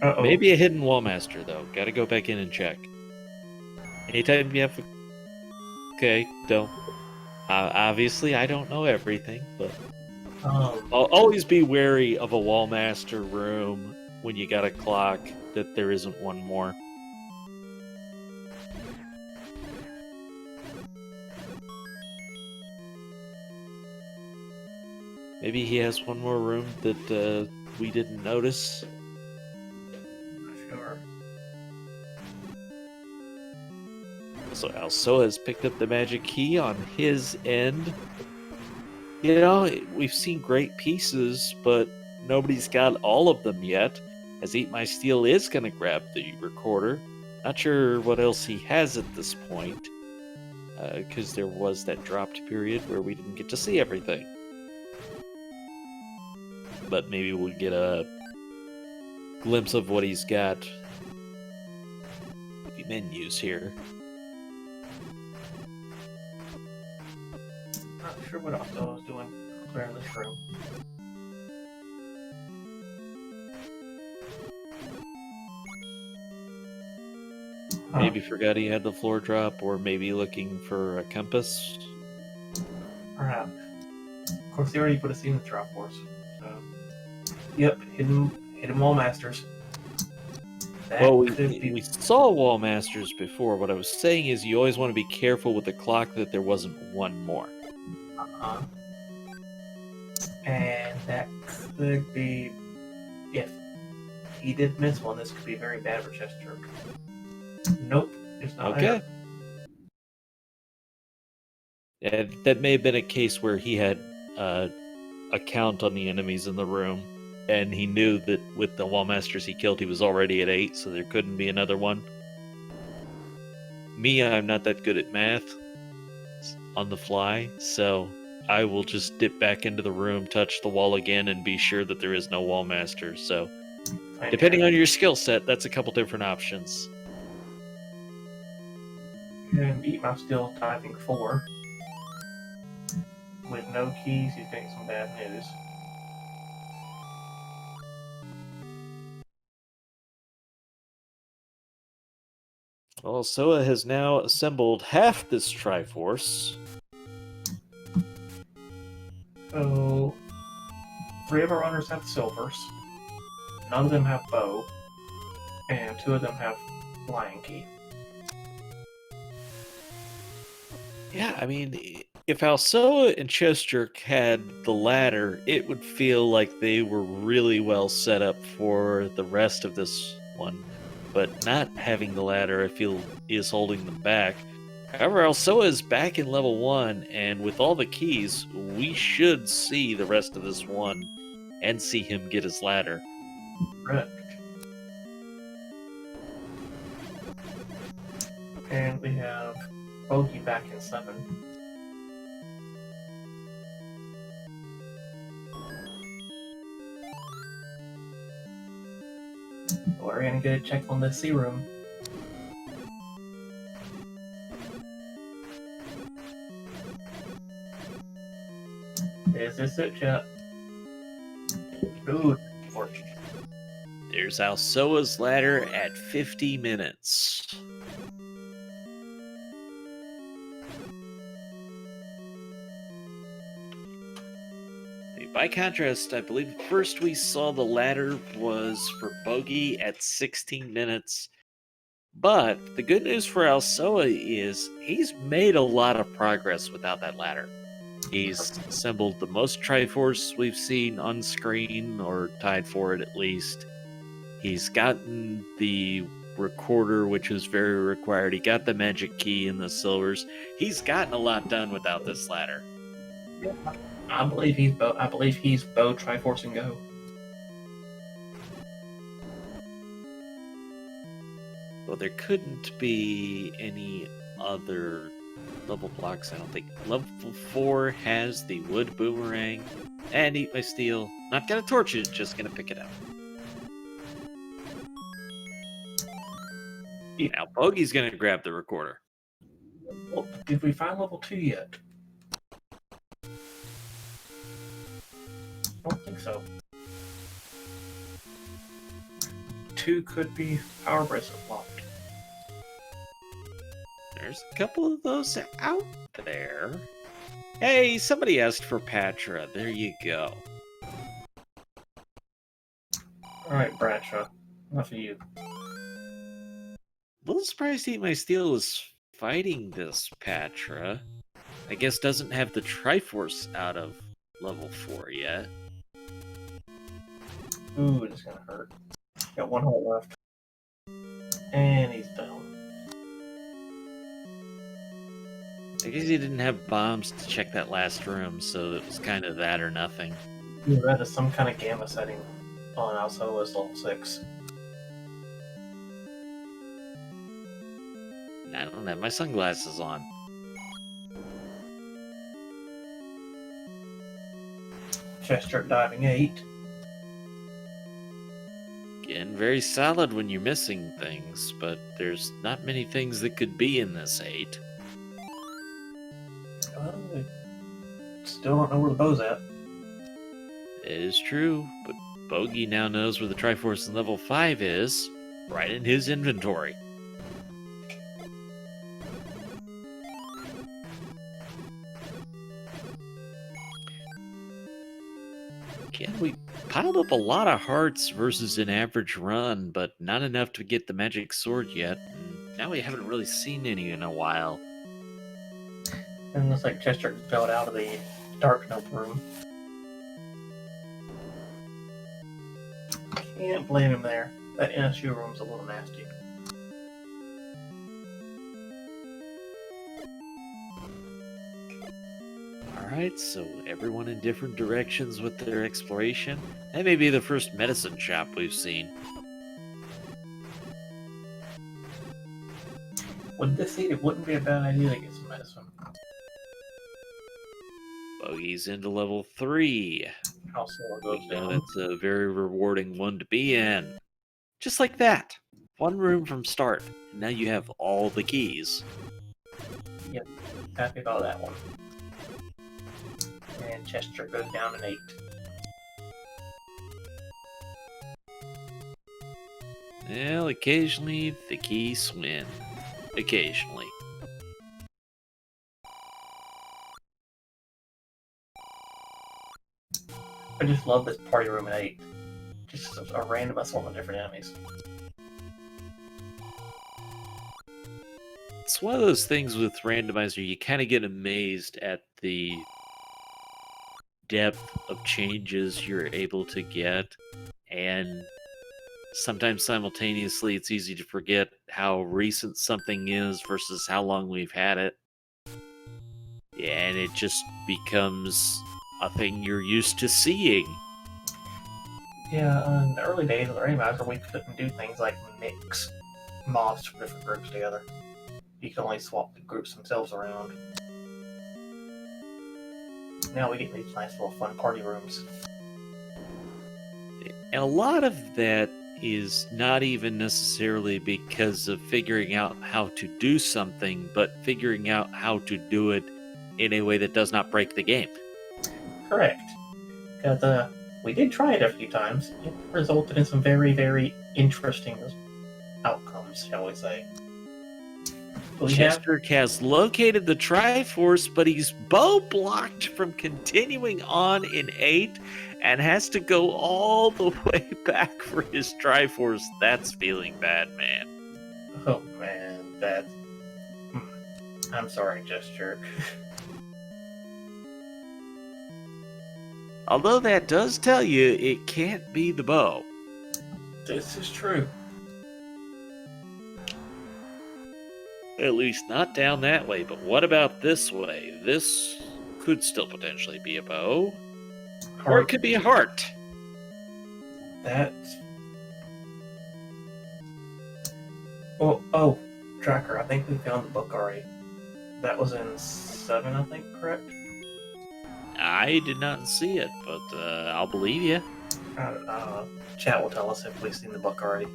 Uh-oh. Maybe a hidden wall master, though. Gotta go back in and check. Anytime you have... Okay, don't... obviously, I don't know everything, but... I'll always be wary of a wall master room when you got a clock that there isn't one more. Maybe he has one more room that we didn't notice. Sure. So Alsoa has picked up the magic key on his end. You know, we've seen great pieces, but nobody's got all of them yet, as Eat My Steel is going to grab the recorder. Not sure what else he has at this point, because there was that dropped period where we didn't get to see everything. But maybe we'll get a glimpse of what he's got. The menus here. Not sure what else I was doing clearing this room. Maybe forgot he had the floor drop, or maybe looking for a compass. Perhaps. Of course, they already put a scene in the drop force. So, yep, hidden wall masters. That Well, could be... we saw wall masters before. What I was saying is you always want to be careful with the clock that there wasn't one more. And that could be... If he did miss one, this could be very bad for Chest Jerk. Nope, it's not Okay. there. And that may have been a case where he had a count on the enemies in the room, and he knew that with the wallmasters he killed, he was already at 8, so there couldn't be another one. Me, I'm not that good at math on the fly, so I will just dip back into the room, touch the wall again, and be sure that there is no wallmaster. So, depending on your skill set, that's a couple different options. And beat my skill typing 4. With no keys, he's getting some bad news. Well, Soa has now assembled half this Triforce. So, 3 of our runners have silvers. None of them have bow. And 2 of them have flying key. Yeah, I mean, if Alsoa and Chesterk had the ladder, it would feel like they were really well set up for the rest of this one. But not having the ladder, I feel, is holding them back. However, Alsoa is back in level 1, and with all the keys, we should see the rest of this one and see him get his ladder. Correct. And we have Bogey back in 7. We're gonna get a check on the C room. Is this it, chat? Ooh, fortunate. There's Alsoa's ladder at 50 minutes. By contrast, I believe first we saw the ladder was for Bogey at 16 minutes. But the good news for Alsoa is he's made a lot of progress without that ladder. He's assembled the most Triforce we've seen on screen, or tied for it at least. He's gotten the recorder, which is very required. He got the magic key and the silvers. He's gotten a lot done without this ladder. Yeah. I believe he's bow Triforce and go. Well, there couldn't be any other level blocks, I don't think. Level 4 has the wood boomerang and eat my steel. Not gonna torch it, just gonna pick it up. Yeah. Now Bogey's gonna grab the recorder. Well, did we find level 2 yet? I don't think so. 2 could be power bracelet locked. There's a couple of those out there. Hey, somebody asked for Patra. There you go. Alright, Bradshaw. Enough of you. A little surprised to eat my steel is fighting this Patra. I guess doesn't have the Triforce out of level 4 yet. Ooh, it's gonna hurt. Got 1 heart left. And he's down. I guess he didn't have bombs to check that last room, so it was kind of that or nothing. Ooh, that is some kind of gamma setting on Alsoa's level 6. I don't have my sunglasses on. Chester diving 8. Again, very solid when you're missing things, but there's not many things that could be in this 8. Well, we still don't know where the bow's at. It is true, but Bogey now knows where the Triforce in level 5 is, right in his inventory. Again, we piled up a lot of hearts versus an average run, but not enough to get the magic sword yet. And now we haven't really seen any in a while. And it looks like Chester fell out of the dark note room. Can't blame him there. That NSU room's a little nasty. Alright, so everyone in different directions with their exploration. That may be the first medicine shop we've seen. With this seed, it wouldn't be a bad idea to get some medicine. Bogey's into level 3. How slow it We goes know down. that's a very rewarding one to be in. Just like that. One room from start, and now you have all the keys. Yep, happy about that one. And Chester goes down an 8. Well, occasionally the keys win. Occasionally. I just love this party room at 8. Just a random assortment of different enemies. It's one of those things with Randomizer, you kind of get amazed at the depth of changes you're able to get, and sometimes simultaneously it's easy to forget how recent something is versus how long we've had it. And it just becomes a thing you're used to seeing. Yeah, in the early days of the Randomizer, we couldn't do things like mix mobs from different groups together. You could only swap the groups themselves around. Now we get these nice little fun party rooms. And a lot of that is not even necessarily because of figuring out how to do something, but figuring out how to do it in a way that does not break the game. Correct. Because we did try it a few times. It resulted in some very, very interesting outcomes, shall we say. Chester has located the Triforce, but he's bow blocked from continuing on in 8 and has to go all the way back for his Triforce. That's feeling bad, man. Oh man, that's... I'm sorry, Gesture. Although that does tell you it can't be the bow. This is true. At least not down that way, but what about this way? This could still potentially be a bow. Or it could be a heart. That's... Oh, Tracker, I think we found the book already. That was in 7, I think, correct? I did not see it, but I'll believe you. Chat will tell us if we've seen the book already.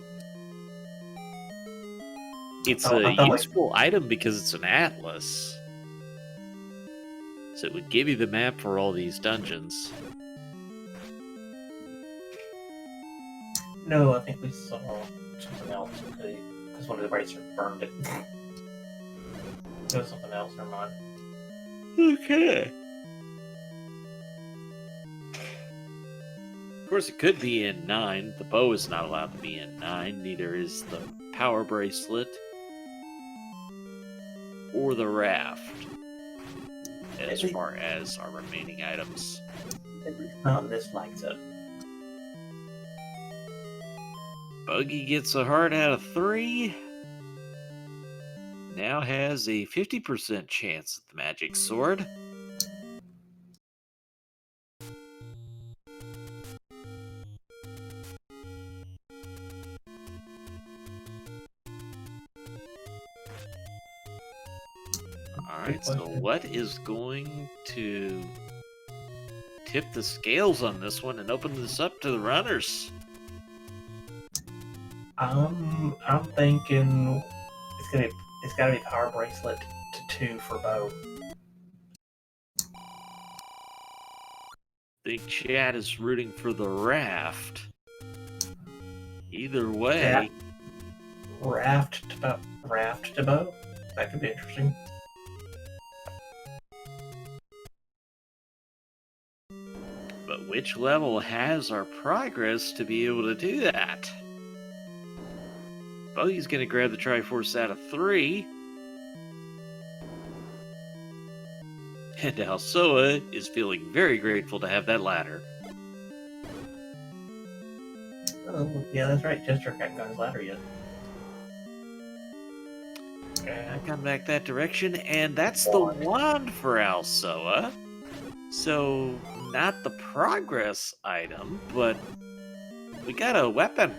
It's a useful item because it's an atlas. So it would give you the map for all these dungeons. No, I think we saw something else because one of the racers burned it. It was something else, never mind. Okay. Of course, it could be in 9. The bow is not allowed to be in 9. Neither is the power bracelet or the raft, as far as our remaining items. At least not in this lights up. Buggy gets a heart out of 3. Now has a 50% chance at the magic sword. Alright, so what is going to tip the scales on this one and open this up to the runners? I'm thinking it's gotta be power bracelet to 2 for bow. I think chat is rooting for the raft. Either way. Yeah. Raft to bow? That could be interesting. But which level has our progress to be able to do that? Buggy's gonna grab the Triforce out of 3. And Alsoa is feeling very grateful to have that ladder. Oh, yeah, that's right. Chester hasn't got his ladder yet. I come back that direction, and that's the wand for Alsoa. So, not the progress item, but we got a weapon.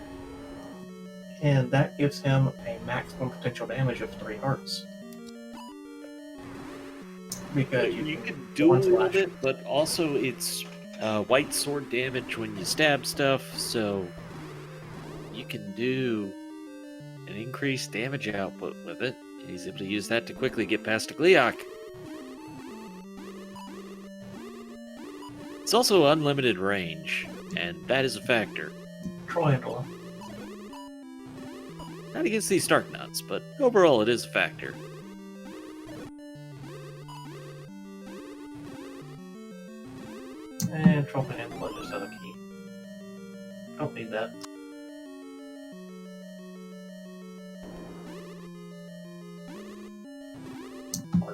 And that gives him a maximum potential damage of 3 hearts. Because You you can can duel one a little slash. bit, but also it's white sword damage when you stab stuff, so you can do an increased damage output with it. And he's able to use that to quickly get past a Gleeok. It's also unlimited range, and that is a factor. Triangle. Not against these Stark Nuts, but overall it is a factor. And Trophy Handle just has a key. Don't need that.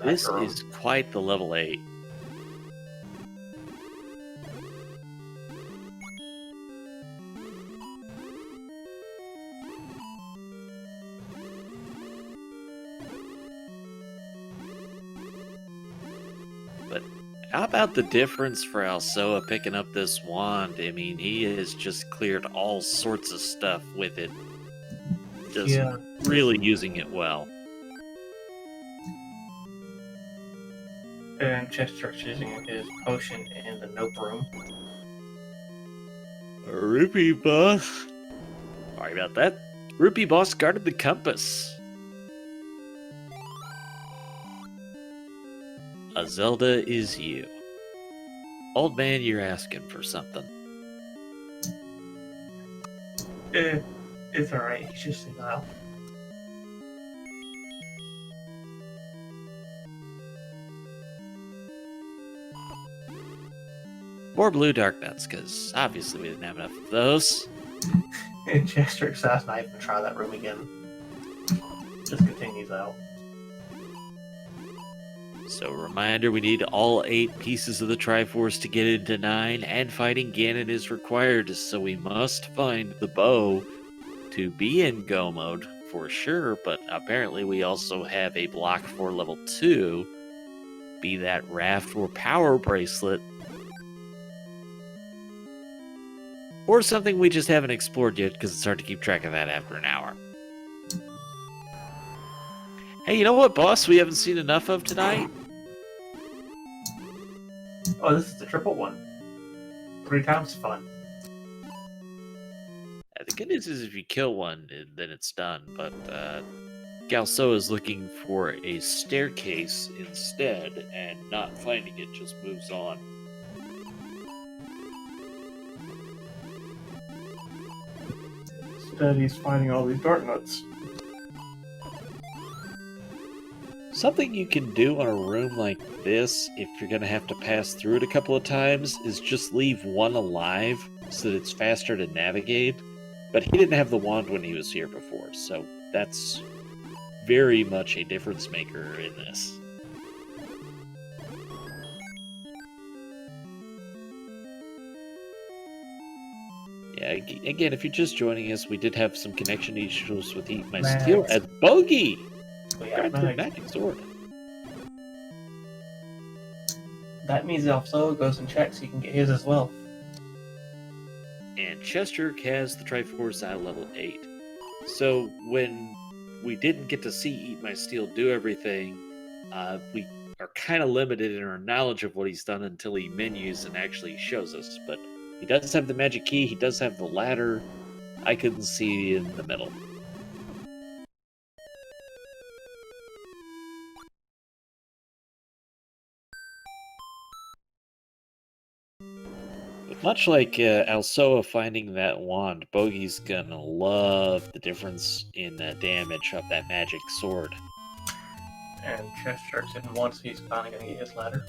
This is quite the level 8. But how about the difference for Alsoa picking up this wand? I mean, he has just cleared all sorts of stuff with it. Just really using it well. And Chester's using his potion in the nope room. Rupee boss. Sorry about that. Rupee boss guarded the compass. A Zelda is you. Old man, you're asking for something. It's alright, he's just senile. More blue dark nuts, because obviously we didn't have enough of those. And Chester decides not even to try that room again. Just continues out. So, reminder, we need all 8 pieces of the Triforce to get into 9, and fighting Ganon is required, so we must find the bow to be in Go mode for sure, but apparently we also have a block for level 2, be that Raft or Power Bracelet, or something we just haven't explored yet because it's hard to keep track of that after an hour. Hey, you know what boss we haven't seen enough of tonight? Oh, this is the triple one. 3 times fun. The good news is if you kill one, then it's done, but Galso is looking for a staircase instead, and not finding it just moves on. Instead, he's finding all these dark nuts. Something you can do on a room like this, if you're going to have to pass through it a couple of times, is just leave one alive so that it's faster to navigate. But he didn't have the wand when he was here before, so that's very much a difference maker in this. Yeah, again, if you're just joining us, we did have some connection issues with Eat My Steel as Bogey! Magic sword. That means Alpha goes and checks, he can get his as well. And Chester has the Triforce at level 8. So when we didn't get to see Eat My Steel do everything, we are kind of limited in our knowledge of what he's done until he menus and actually shows us. But he does have the magic key, he does have the ladder. I couldn't see in the middle. Much like Alsoa finding that wand, Bogey's gonna love the difference in damage of that magic sword. And Chester said once he's finally gonna get his ladder.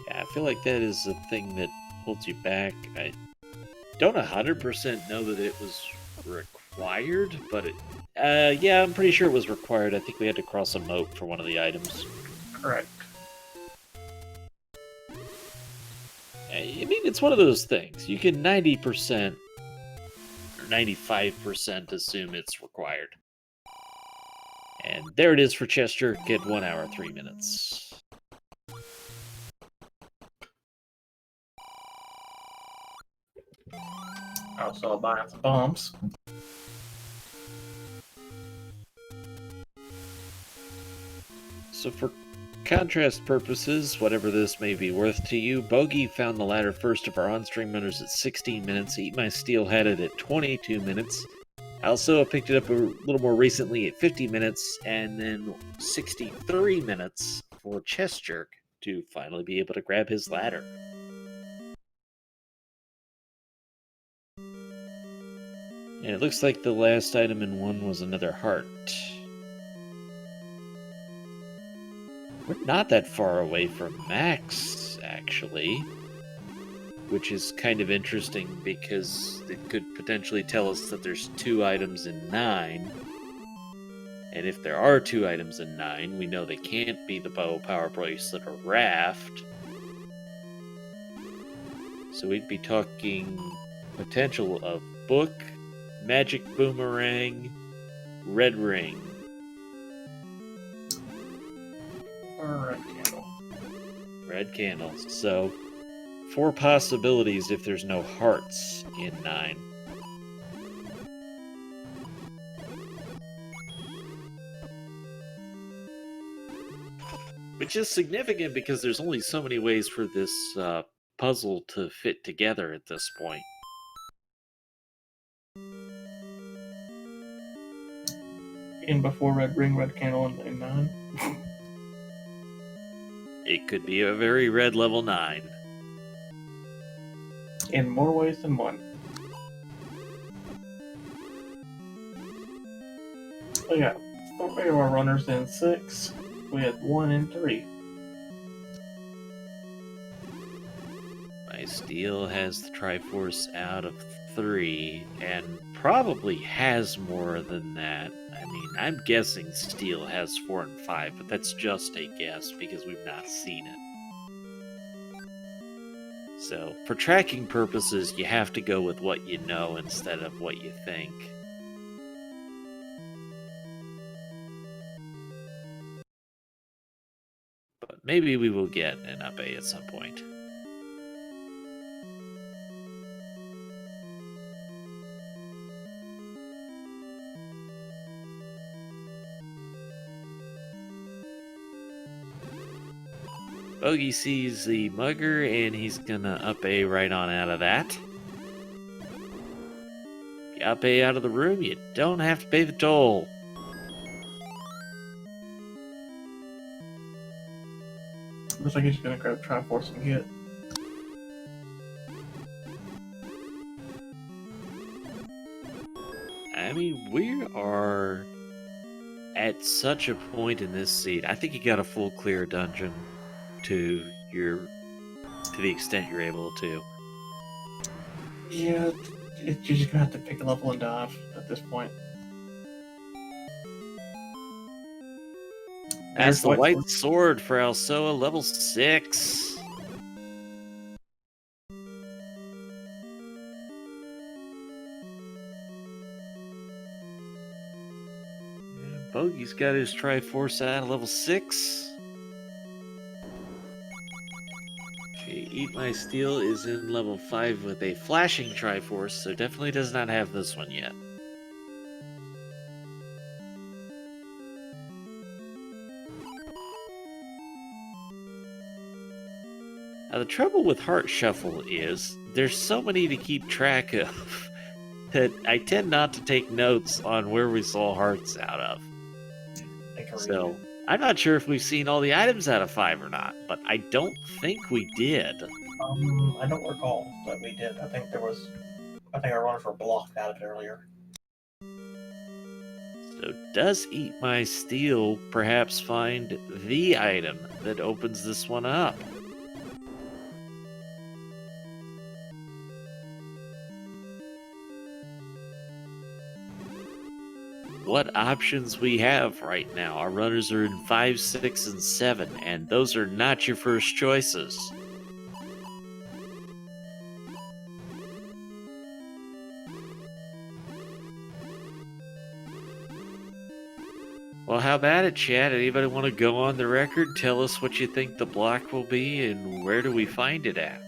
Yeah, I feel like that is the thing that holds you back. I don't 100% know that it was required, but yeah, I'm pretty sure it was required. I think we had to cross a moat for one of the items. Correct. I mean, it's one of those things. You can 90% or 95% assume it's required. And there it is for chest jerk at 1 hour, 3 minutes. Also buying some bombs. So for contrast purposes, whatever this may be worth to you, Bogey found the latter first of our on-stream runners at 16 minutes. Eat My Steel had it at 22 minutes. I also picked it up a little more recently at 50 minutes, and then 63 minutes for chest jerk to finally be able to grab his ladder. And it looks like the last item in one was another heart. We're not that far away from max, actually. Which is kind of interesting because it could potentially tell us that there's 2 items in 9. And if there are 2 items in 9, we know they can't be the bow, power bracelet, or raft. So we'd be talking potential of book, magic boomerang, red ring. Or red candle. Red candles. So 4 possibilities if there's no hearts in 9. Which is significant because there's only so many ways for this puzzle to fit together at this point. In before red ring, red candle, and 9. It could be a very red level 9. In more ways than one. We got 3 of our runners in 6. We had 1 in 3. My steel has the Triforce out of 3, and probably has more than that. I mean, I'm guessing steel has 4 and 5, but that's just a guess because we've not seen it. So, for tracking purposes, you have to go with what you know instead of what you think. But maybe we will get an up A at some point. Bogey sees the mugger, and he's gonna up A right on out of that. If you up A out of the room, you don't have to pay the toll. Looks like he's gonna grab Triforce and get. I mean, we are at such a point in this seed. I think you got a full clear dungeon to the extent you're able to. Yeah, you're just gonna have to pick a level and dive at this point. That's the white sword for Alsoa, level 6. Bogey's got his Triforce out of level 6. Eat My Steel is in level 5 with a flashing Triforce, so definitely does not have this one yet. Now, the trouble with Heart Shuffle is there's so many to keep track of that I tend not to take notes on where we saw hearts out of. So, I'm not sure if we've seen all the items out of 5 or not, but I don't think we did. I don't recall that we did. I think our runners were blocked out of it earlier. So does Eat My Steel perhaps find the item that opens this one up? What options we have right now? Our runners are in 5, 6, and 7, and those are not your first choices. Well, how about it, Chad? Anybody want to go on the record? Tell us what you think the block will be and where do we find it at?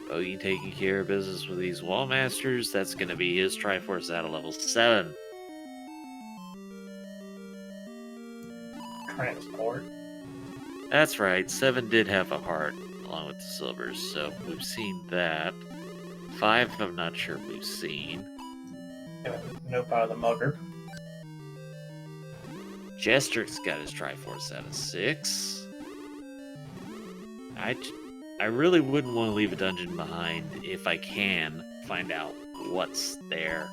Bogey taking care of business with these wall masters. That's going to be his Triforce out of level 7. Transport. That's right, 7 did have a heart along with the silvers, so we've seen that. 5, I'm not sure we've seen. Nope out of the mugger. Jester's got his Triforce out of 6. I really wouldn't want to leave a dungeon behind if I can find out what's there.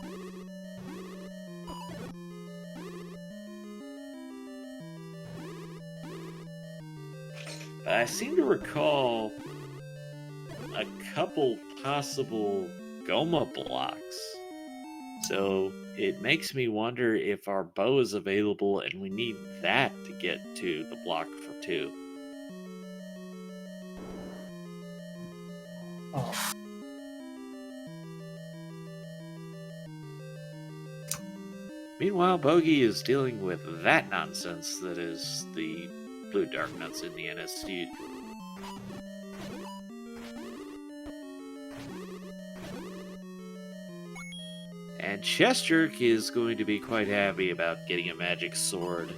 But I seem to recall a couple possible Goma blocks. So it makes me wonder if our bow is available and we need that to get to the block for 2. Oh. Meanwhile, Bogey is dealing with that nonsense that is the blue dark nuts in the NSU. And Chester is going to be quite happy about getting a magic sword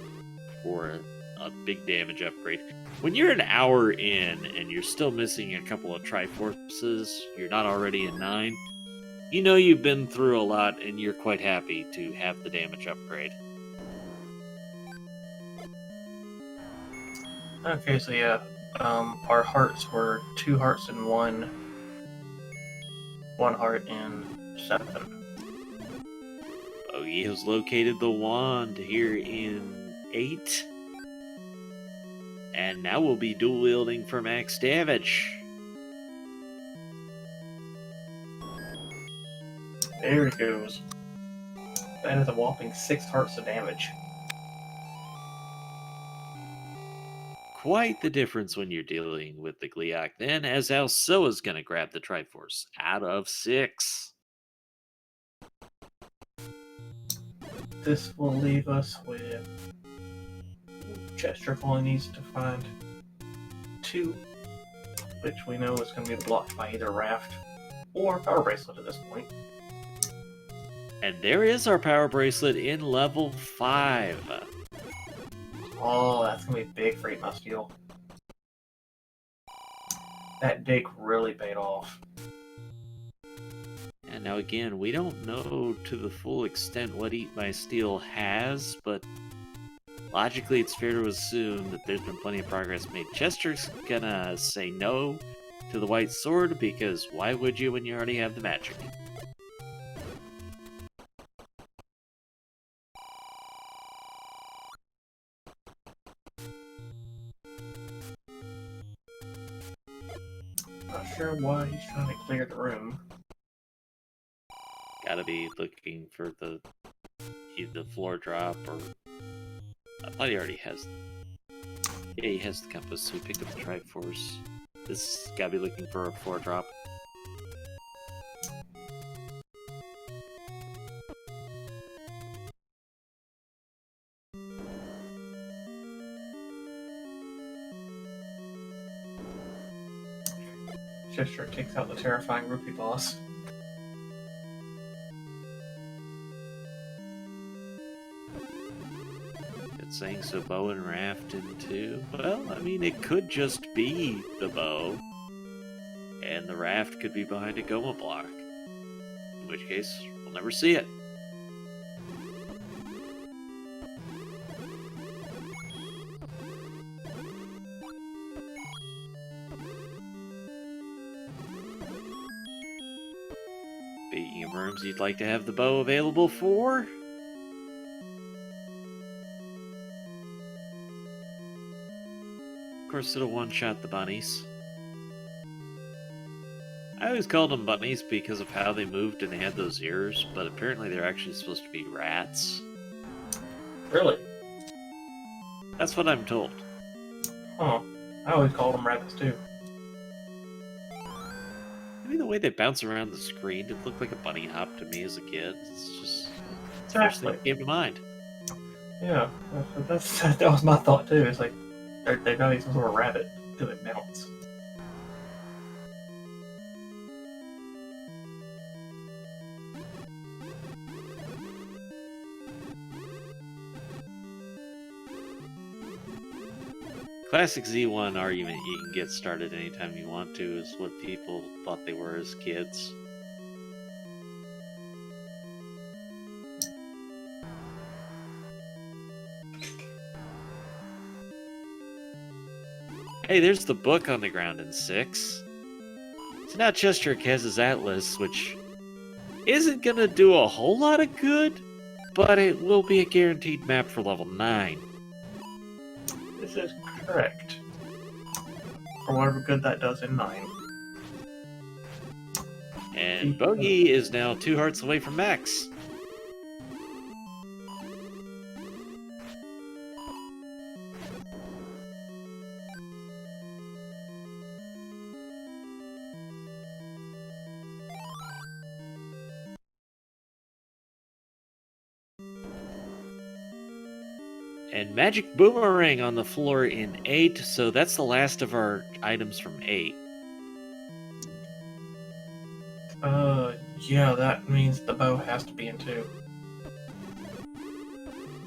for a big damage upgrade. When you're an hour in and you're still missing a couple of Triforces, you're not already in 9, you know you've been through a lot and you're quite happy to have the damage upgrade. Okay, so yeah, our hearts were 2 hearts in 1 heart in 7. Bogey has located the wand here in 8. And now we'll be dual wielding for max damage. There it goes. That is a whopping 6 hearts of damage. Quite the difference when you're dealing with the Gliok then, as Alsoa's going to grab the Triforce out of 6. This will leave us with Chester only needs to find 2, which we know is going to be blocked by either Raft or Power Bracelet at this point. And there is our Power Bracelet in level 5. Oh, that's going to be big for Eat My Steel. That dig really paid off. And now again, we don't know to the full extent what Eat My Steel has, but logically it's fair to assume that there's been plenty of progress made. Chester's gonna say no to the white sword, because why would you when you already have the magic? Not sure why he's trying to clear the room. Gotta be looking for the floor drop, or I thought he already has. Yeah, he has the compass, so he picked up the Triforce. This gotta be looking for a floor drop. Chester takes out the terrifying rupee boss. It's saying so bow and raft in 2. Well, I mean, it could just be the bow, and the raft could be behind a Goma block. In which case, we'll never see it. Speaking of rooms you'd like to have the bow available for? Of course, it'll one-shot the bunnies. I always called them bunnies because of how they moved and they had those ears, but apparently they're actually supposed to be rats. Really? That's what I'm told. Huh. I always called them rabbits too. Maybe the way they bounce around the screen, it looked like a bunny hop to me as a kid. It's the first thing that came to mind. Yeah, that was my thought too. It's like they're not even some sort of rabbit because it bounce. Classic Z1 argument you can get started anytime you want to is what people thought they were as kids. Hey, there's the book on the ground in 6. So now Chester has his atlas, which isn't gonna do a whole lot of good, but it will be a guaranteed map for level 9. This is correct. For whatever good that does in 9. And Bogey is now 2 hearts away from max. And Magic Boomerang on the floor in 8, so that's the last of our items from 8. Yeah, that means the bow has to be in 2.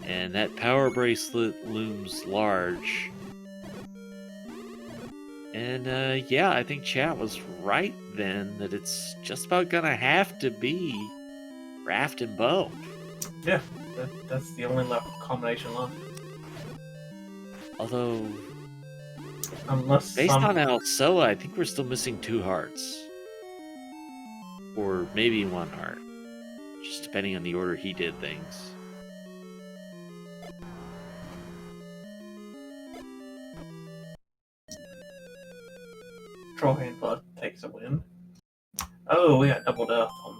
And that power bracelet looms large. And yeah, I think chat was right then that it's just about gonna have to be Raft and Bow. Yeah, that's the only combination left. Although, Unless based on Alsoa, I think we're still missing 2 hearts. Or maybe 1 heart. Just depending on the order he did things. Control Hand Blood takes a win. Oh, we got double death on.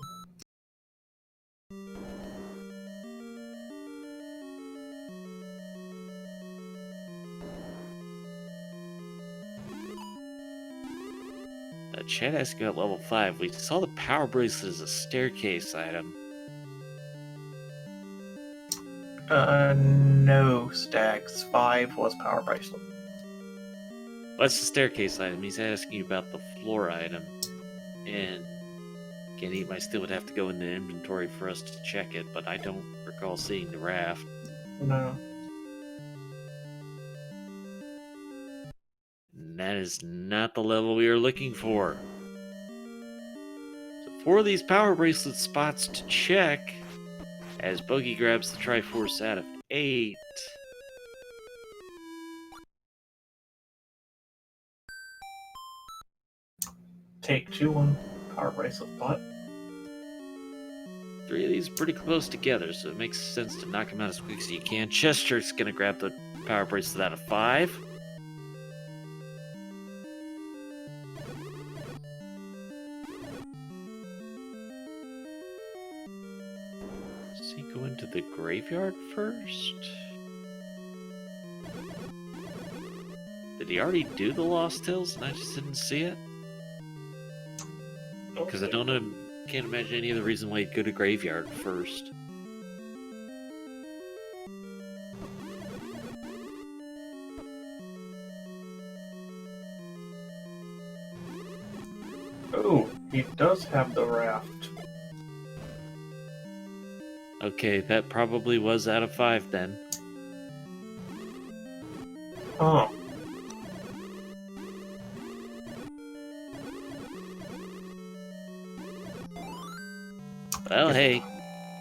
Chat asking about level 5. We saw the power bracelet as a staircase item. No, Stags. 5 was power bracelet. What's the staircase item? He's asking you about the floor item. And again, he might still would have to go in the inventory for us to check it, but I don't recall seeing the raft. No. And that is not the level we are looking for. So 4 of these power bracelet spots to check as Bogey grabs the Triforce out of 8. Take 2 on power bracelet spot. 3 of these are pretty close together, so it makes sense to knock them out as quick as you can. Chester's gonna grab the power bracelet out of 5. Does he go into the graveyard first? Did he already do the Lost Hills and I just didn't see it? Because I don't know, can't imagine any other reason why he'd go to graveyard first. Oh, he does have the raft. Okay, that probably was out of 5 then. Oh. Well, hey,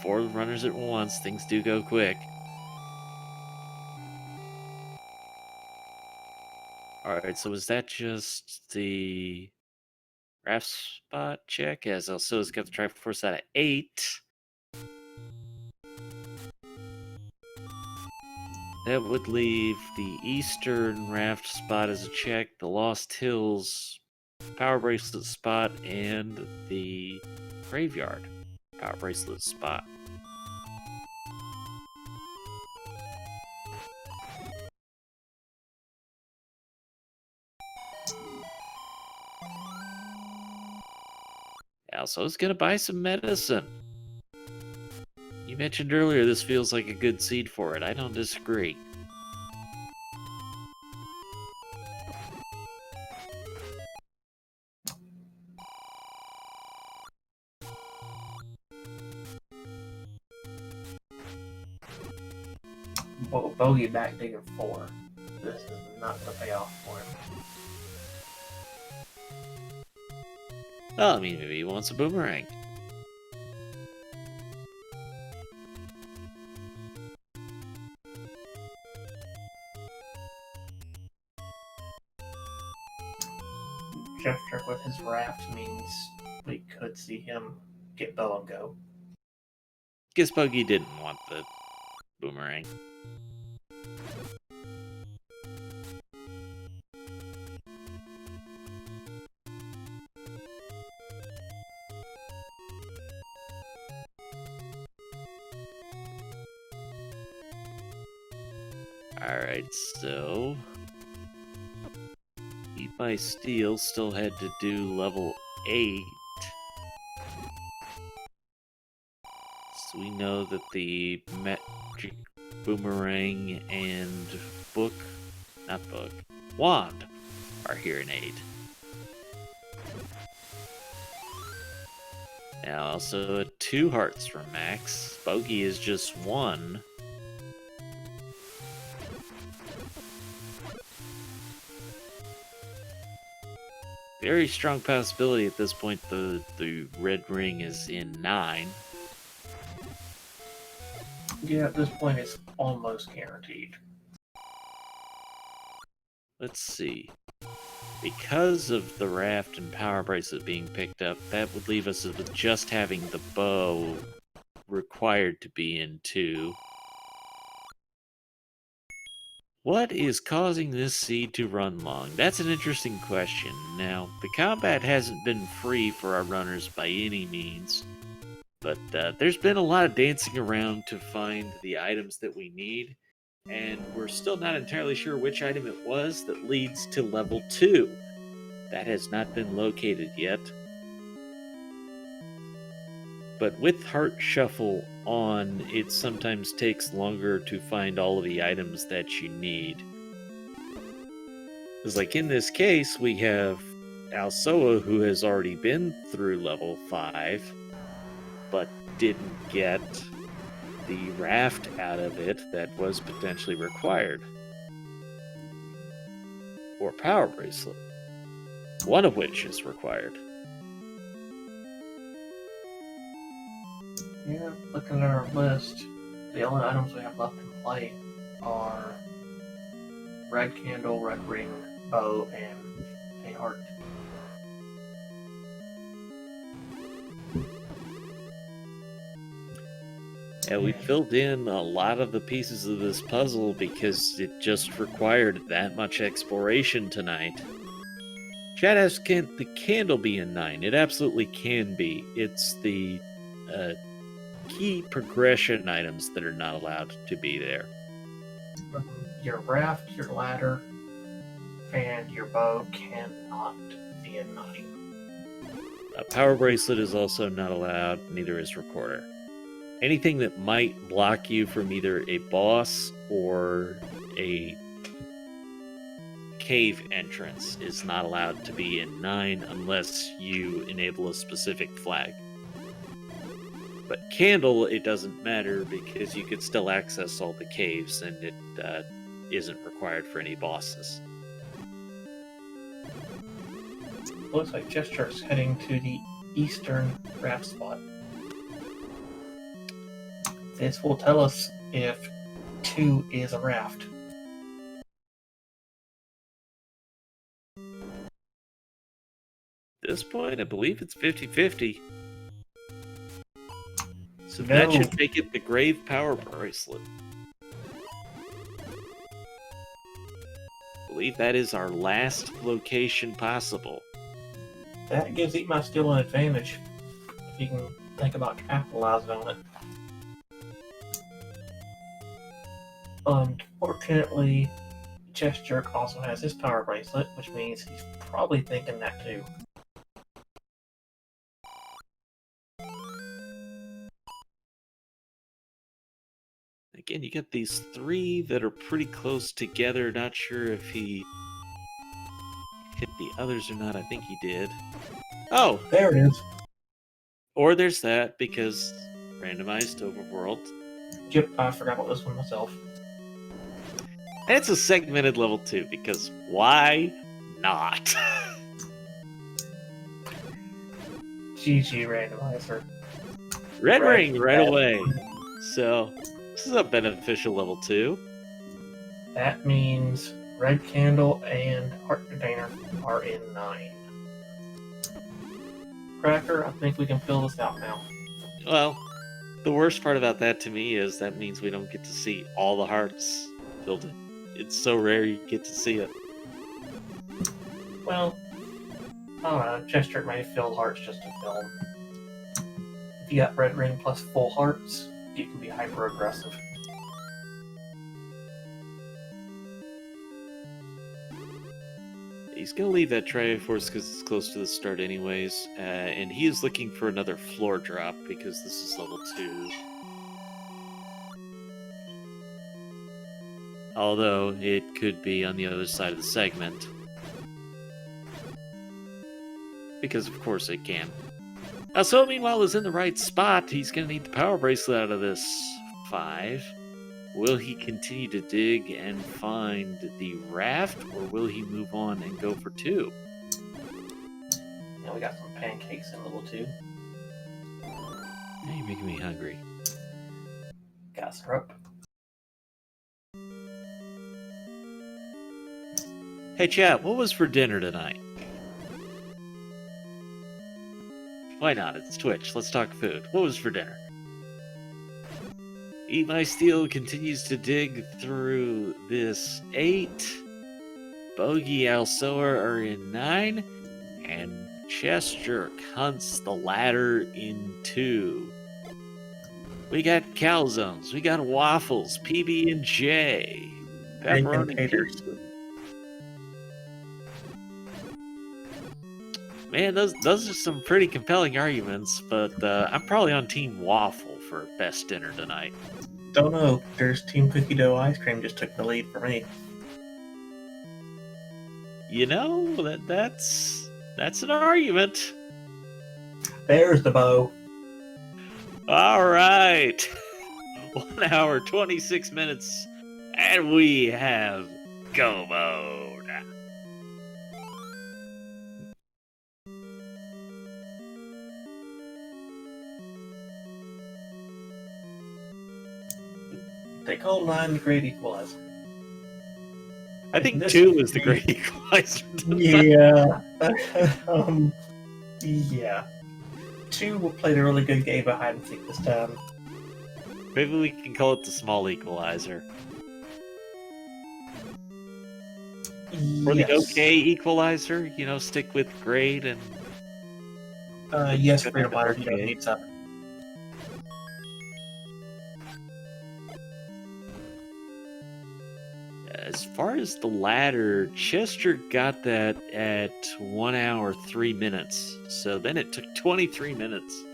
4 runners at once, things do go quick. Alright, so was that just the raft spot check? As Alsoa's got the Triforce out of 8. That would leave the eastern raft spot as a check, the Lost Hills power bracelet spot, and the graveyard power bracelet spot. Also, I was gonna buy some medicine. You mentioned earlier this feels like a good seed for it. I don't disagree. Bogey back digging 4. This is not going to pay off for him. Well, I mean, maybe he wants a boomerang. Gesture with his raft means we could see him get bow and go. Guess Bogey didn't want the boomerang. Alright, so... Eat by Steel still had to do level 8. So we know that the magic boomerang and wand are here in 8. Now also 2 hearts from Max. Bogey is just 1. Very strong possibility at this point the red ring is in 9. Yeah, at this point it's almost guaranteed. Let's see. Because of the raft and power bracelet being picked up, that would leave us with just having the bow required to be in 2. What is causing this seed to run long? That's an interesting question. Now, the combat hasn't been free for our runners by any means, but there's been a lot of dancing around to find the items that we need, and we're still not entirely sure which item it was that leads to level 2. That has not been located yet. But with Heart Shuffle on, it sometimes takes longer to find all of the items that you need. Because like in this case, we have Alsoa, who has already been through level 5, but didn't get the raft out of it that was potentially required. Or Power Bracelet, one of which is required. Yeah, looking at our list, the only items we have left in play are red candle, red ring, bow, and a heart. Yeah, we filled in a lot of the pieces of this puzzle because it just required that much exploration tonight. Chad asks, can the candle be in 9? It absolutely can be. It's the key progression items that are not allowed to be there. Your raft, your ladder, and your bow cannot be in 9. A power bracelet is also not allowed, neither is recorder. Anything that might block you from either a boss or a cave entrance is not allowed to be in 9 unless you enable a specific flag. But candle, it doesn't matter because you could still access all the caves and it isn't required for any bosses. Looks like Gesture's heading to the eastern raft spot. This will tell us if 2 is a raft. At this point, I believe it's 50-50. So No. that should make it the Grave Power Bracelet. I believe that is our last location possible. That gives Eat My Steel an advantage, if you can think about capitalizing on it. Unfortunately, Chest Jerk also has his power bracelet, which means he's probably thinking that too. again, you got these three that are pretty close together. Not sure if he hit the others or not. I think he did. Oh, There it is. or there's that because randomized overworld. Yep, I forgot about this one myself. And it's a segmented level 2 because why not? GG Randomizer. Red Right, ring right that- away. So this is a beneficial level 2. That means Red Candle and Heart Container are in 9. Cracker, I think we can fill this out now. Well, the worst part about that to me is that means we don't get to see all the hearts filled in. It's so rare you get to see it. Well, I don't know. Chester may have filled hearts just to fill them. If you got Red Ring plus full hearts, you can be hyper aggressive. He's going to leave that Triforce because it's close to the start anyways. And he is looking for another floor drop because this is level 2. Although it could be on the other side of the segment. Because of course it can. So meanwhile is in the right spot. He's going to need the power bracelet out of this 5. Will he continue to dig and find the raft, or will he move on and go for 2? Now we got some pancakes in level 2. Now you're making me hungry. Got syrup. Hey chat, what was for dinner tonight? Why not? It's Twitch. Let's talk food. What was for dinner? Eat My Steel continues to dig through this 8. Bogey Alsoa are in 9. And Chester hunts the ladder in 2. We got calzones. We got waffles. PB&J. Pepperoni Taters. pizza. Man, those are some pretty compelling arguments, but I'm probably on Team Waffle for best dinner tonight. Don't know. There's Team Cookie Dough Ice Cream just took the lead for me. You know, that's an argument. There's the bow. All right. 1 hour, 26 minutes, and we have go mode. They call 9 the Great Equalizer. I think This 2 would is the be- great equalizer. Yeah. Yeah. 2 played a really good game of hide and seek this time. Maybe we can call it the small equalizer. Or the Yes. okay equalizer, you know, stick with great and... Yes, Freedom Fighters, you don't Okay. need 7. As far as the ladder, Chester got that at 1 hour, 3 minutes. So then it took 23 minutes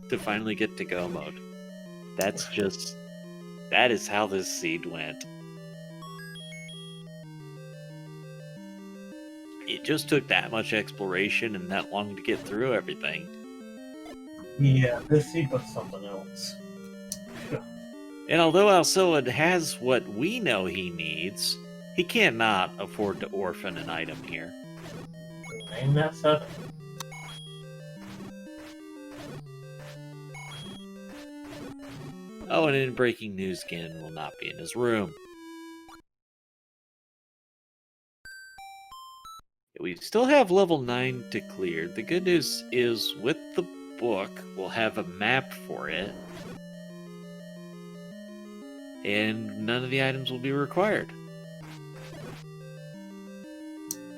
to finally get to go mode. That is how this seed went. It just took that much exploration and that long to get through everything. Yeah, this seed was something else. And although Alsoa has what we know he needs, he cannot afford to orphan an item here. Name that 7. Oh, and in breaking news, Ganon will not be in his room. We still have level 9 to clear. The good news is, with the book, we'll have a map for it. And none of the items will be required.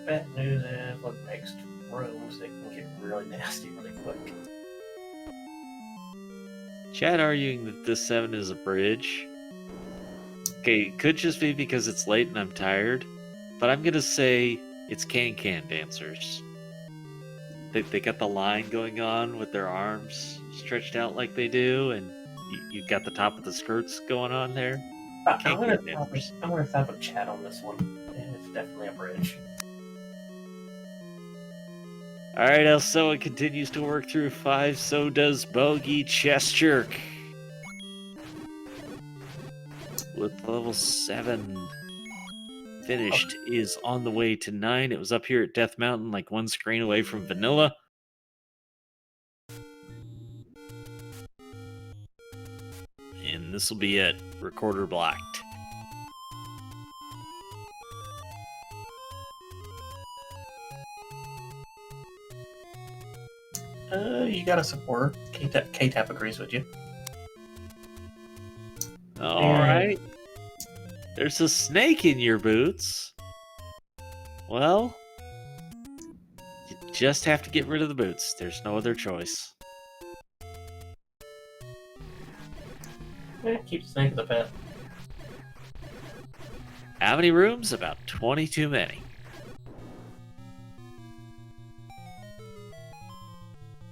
Bad news is what makes rooms, they can get really nasty really quick. Chad arguing that this 7 is a bridge. Okay, it could just be because it's late and I'm tired, but I'm gonna say it's can-can dancers. They got the line going on with their arms stretched out like they do, and you got the top of the skirts going on there. Can't get members. I'm gonna type a chat on this one. And it's definitely a bridge. All right, Elsoa continues to work through 5. So does Bogey Chest Jerk. With level 7 finished, is on the way to 9. It was up here at Death Mountain, like one screen away from Vanilla. And this will be it. Recorder blocked. You got a supporter. K-Tap agrees with you. All right. There's a snake in your boots. Well, you just have to get rid of the boots. There's no other choice. Keep the snake as a pet. How many rooms? About 20 too many.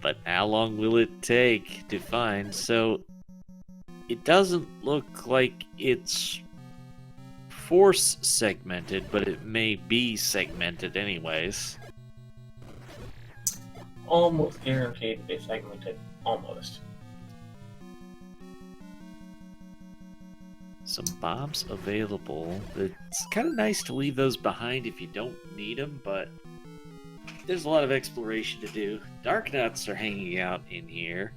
But how long will it take to find? So it doesn't look like it's force segmented, but it may be segmented anyways. Almost guaranteed to be segmented. Almost. Some bombs available. It's kind of nice to leave those behind if you don't need them, but there's a lot of exploration to do. Dark Nuts are hanging out in here.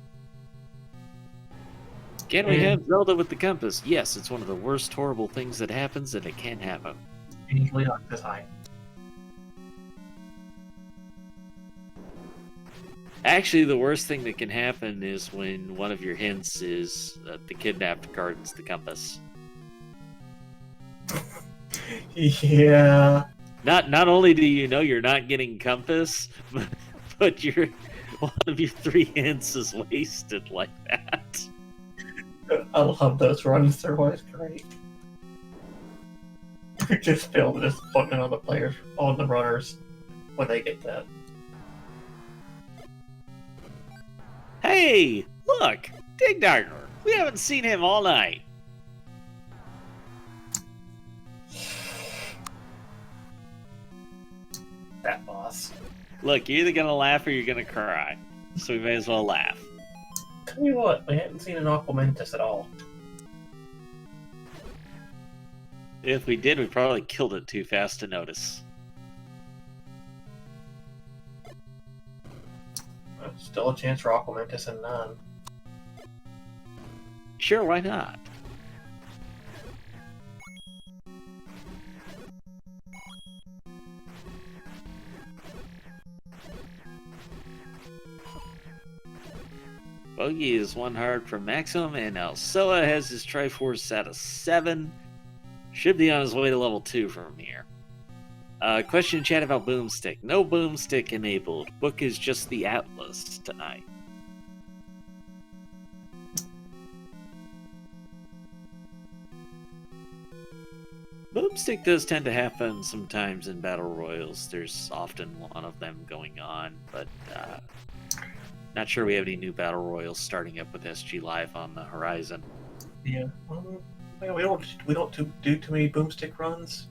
Can we have Zelda with the compass? Yes, it's one of the worst horrible things that happens, and it can happen. Usually not this high. Actually, the worst thing that can happen is when one of your hints is the kidnapped guards the compass. Yeah. Not only do you know you're not getting compass, but one of your 3 hints is wasted like that. I love those runs. They're always great. Just feel the disappointment on the players, on the runners, when they get that. Hey, look, Dig Darker. We haven't seen him all night. That boss. Look, you're either gonna laugh or you're gonna cry, so we may as well laugh. Tell you what, we haven't seen an Aquamentus at all. If we did, we probably killed it too fast to notice. Still a chance for Aquamentus and none. Sure, why not? Bogey is 1 heart from maximum, and Elsoa has his Triforce at a 7. Should be on his way to level 2 from here. Question in chat about Boomstick. No Boomstick enabled. Book is just the Atlas tonight. Boomstick does tend to happen sometimes in Battle Royals. There's often one of them going on, but not sure we have any new Battle Royals starting up with SG Live on the horizon. Yeah, we don't do too many Boomstick runs.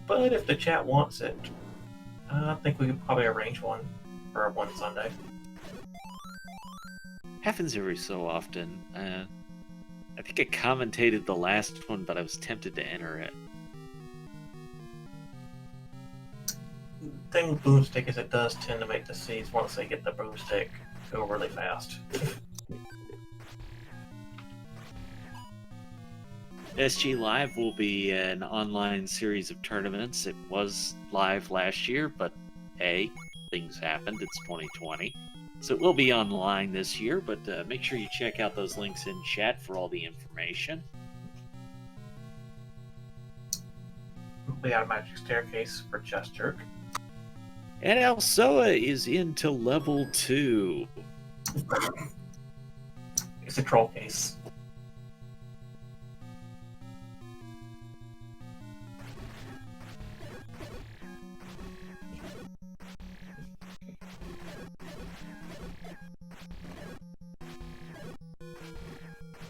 But if the chat wants it, I think we could probably arrange one for one Sunday. Happens every so often. I think I commentated the last one, but I was tempted to enter it. The thing with Boomstick is it does tend to make the seeds, once they get the Boomstick, go really fast. SG Live will be an online series of tournaments. It was live last year, but hey, things happened. It's 2020. So it will be online this year, but make sure you check out those links in chat for all the information. We got a magic staircase for Chest Jerk. And Elsoa is into level 2. It's a troll case.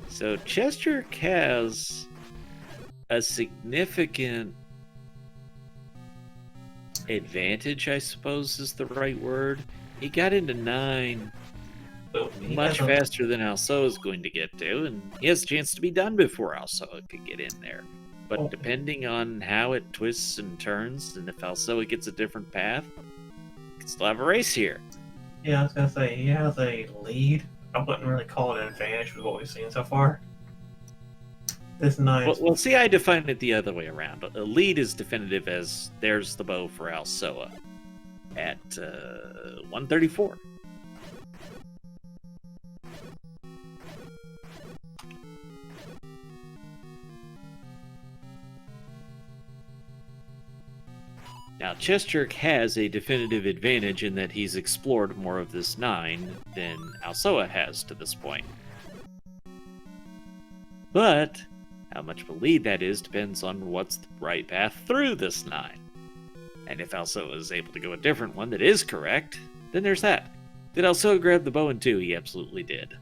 So Chester has a significant advantage, I suppose is the right word. He got into 9 So he much has a, faster than Alsoa is going to get to, and he has a chance to be done before Alsoa could get in there. But Oh. depending on how it twists and turns, and if Alsoa gets a different path, we can still have a race here. Yeah, I was gonna say he has a lead. I wouldn't really call it an advantage with what we've seen so far. This 9. Well, see, I define it the other way around. A lead is definitive as there's the bow for Alsoa at 134. Now, Chesterk has a definitive advantage in that he's explored more of this 9 than Alsoa has to this point. But how much of a lead that is depends on what's the right path through this 9. And if Alsoa is able to go a different one that is correct, then there's that. Did Alsoa grab the bow in 2? He absolutely did.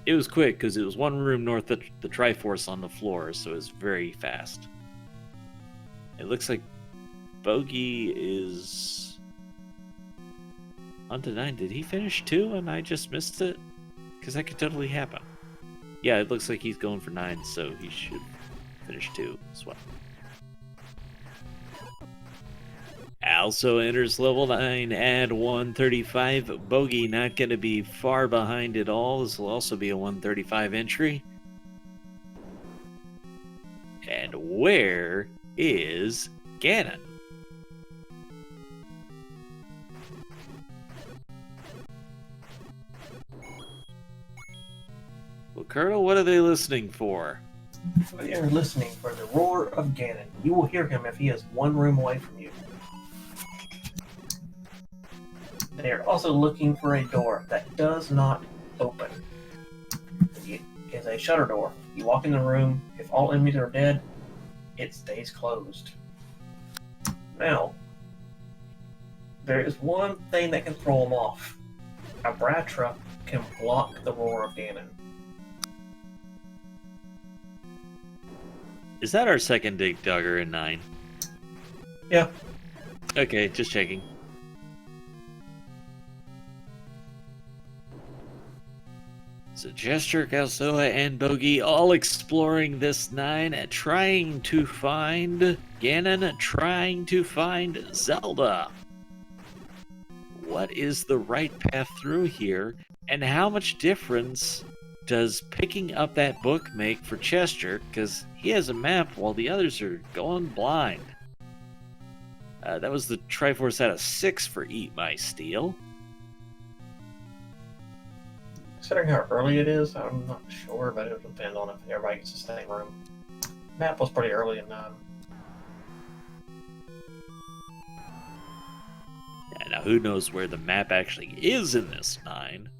It was quick because it was one room north of the Triforce on the floor, so it was very fast. It looks like Bogey is on to 9. Did he finish 2 and I just missed it? Because that could totally happen. Yeah, it looks like he's going for 9, so he should finish 2 as well. Also enters level 9 at 135. Bogey not going to be far behind at all. This will also be a 135 entry. And where is Ganon? Well, Colonel, what are they listening for? They are listening for the roar of Ganon. You will hear him if he is one room away from you. They are also looking for a door that does not open. It is a shutter door. You walk in the room, if all enemies are dead, it stays closed. Now, there is one thing that can throw them off. A Bratra can block the roar of Ganon. Is that our second Dig Dugger in 9? Yeah. Okay, just checking. So Gesture, Alsoa, and Bogey all exploring this 9, trying to find Ganon, trying to find Zelda. What is the right path through here, and how much difference does picking up that book make for Chester? Because he has a map while the others are going blind. That was the Triforce out of 6 for Eat My Steel. Considering how early it is, I'm not sure, but it'll depend on if everybody gets the same room. Map was pretty early in 9. Yeah, now who knows where the map actually is in this 9?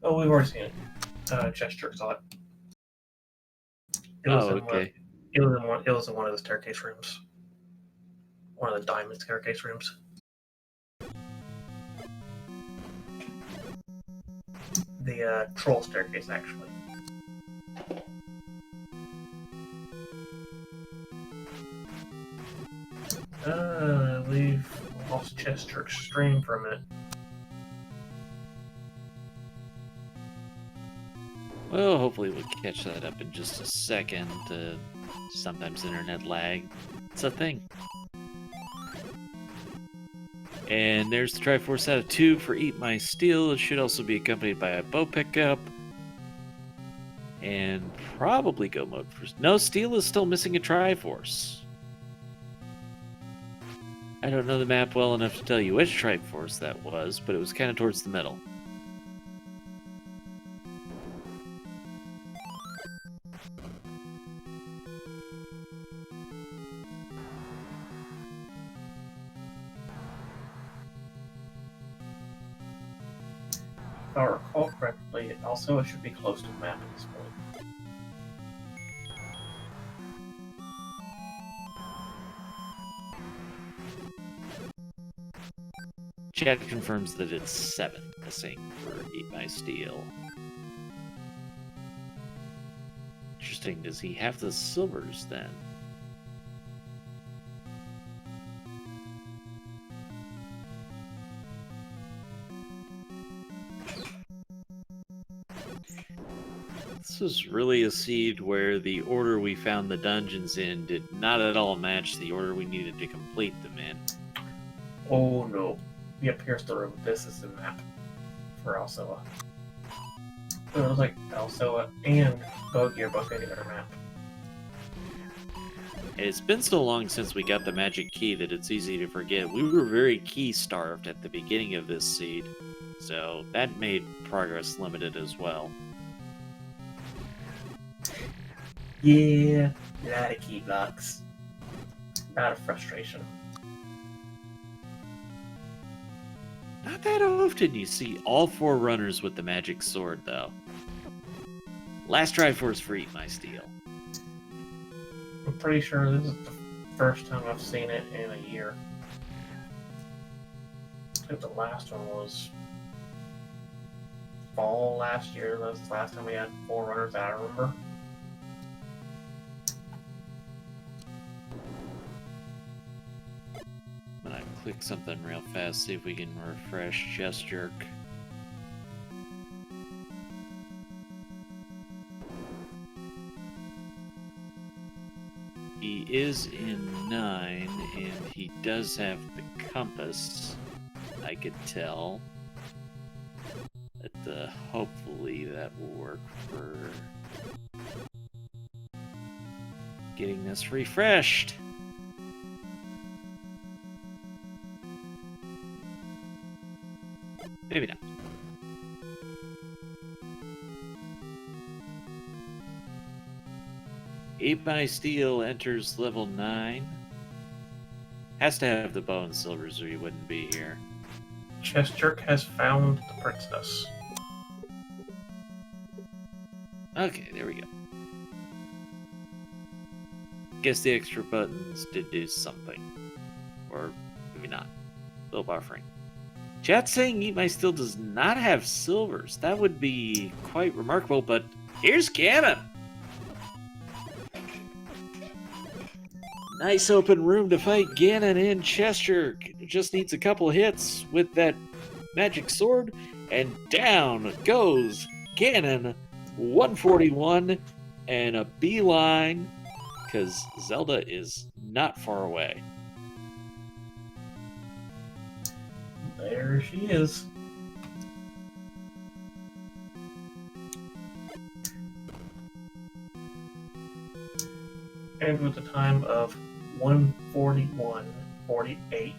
Oh, we've already seen it. Gesture saw it. It was okay. It was in one of the staircase rooms. One of the diamond staircase rooms. The troll staircase, actually. We've lost Chester Extreme for a minute. Well, hopefully we'll catch that up in just a second. Sometimes internet lag. It's a thing. And there's the Triforce out of 2 for Eat My Steel. It should also be accompanied by a bow pickup. And probably go mode for... No, Steel is still missing a Triforce. I don't know the map well enough to tell you which Triforce that was, but it was kind of towards the middle. If I recall correctly, it should be close to the map at this point. Chat confirms that it's 7. missing for Eat My Steel. Interesting, does he have the silvers then? This was really a seed where the order we found the dungeons in did not at all match the order we needed to complete them in. Oh no. Yep, here's the room. This is the map for Alsoa. It was like Alsoa and Bogier both getting their map. It's been so long since we got the magic key that it's easy to forget. We were very key starved at the beginning of this seed, so that made progress limited as well. Yeah, a lot of key blocks. A lot of frustration. Not that often you see all 4 runners with the magic sword, though. Last Triforce for Eat My Steel. I'm pretty sure this is the first time I've seen it in a year. I think the last one was fall last year. That was the last time we had 4 runners that I remember. I'm gonna click something real fast, see if we can refresh Chest Jerk. He is in 9, and he does have the compass, I could tell. But hopefully that will work for getting this refreshed. Maybe not. Eat My Steel enters level 9. Has to have the bow and silvers or he wouldn't be here. Chest Jerk has found the princess. Okay, there we go. Guess the extra buttons did do something. Or maybe not. Still buffering. Chat saying Eat My Steel does not have silvers. That would be quite remarkable, but here's Ganon! Nice open room to fight Ganon in Chest Jerk. Just needs a couple hits with that magic sword, and down goes Ganon. 141 and a beeline, because Zelda is not far away. There she is. And with the time of 1:41:48,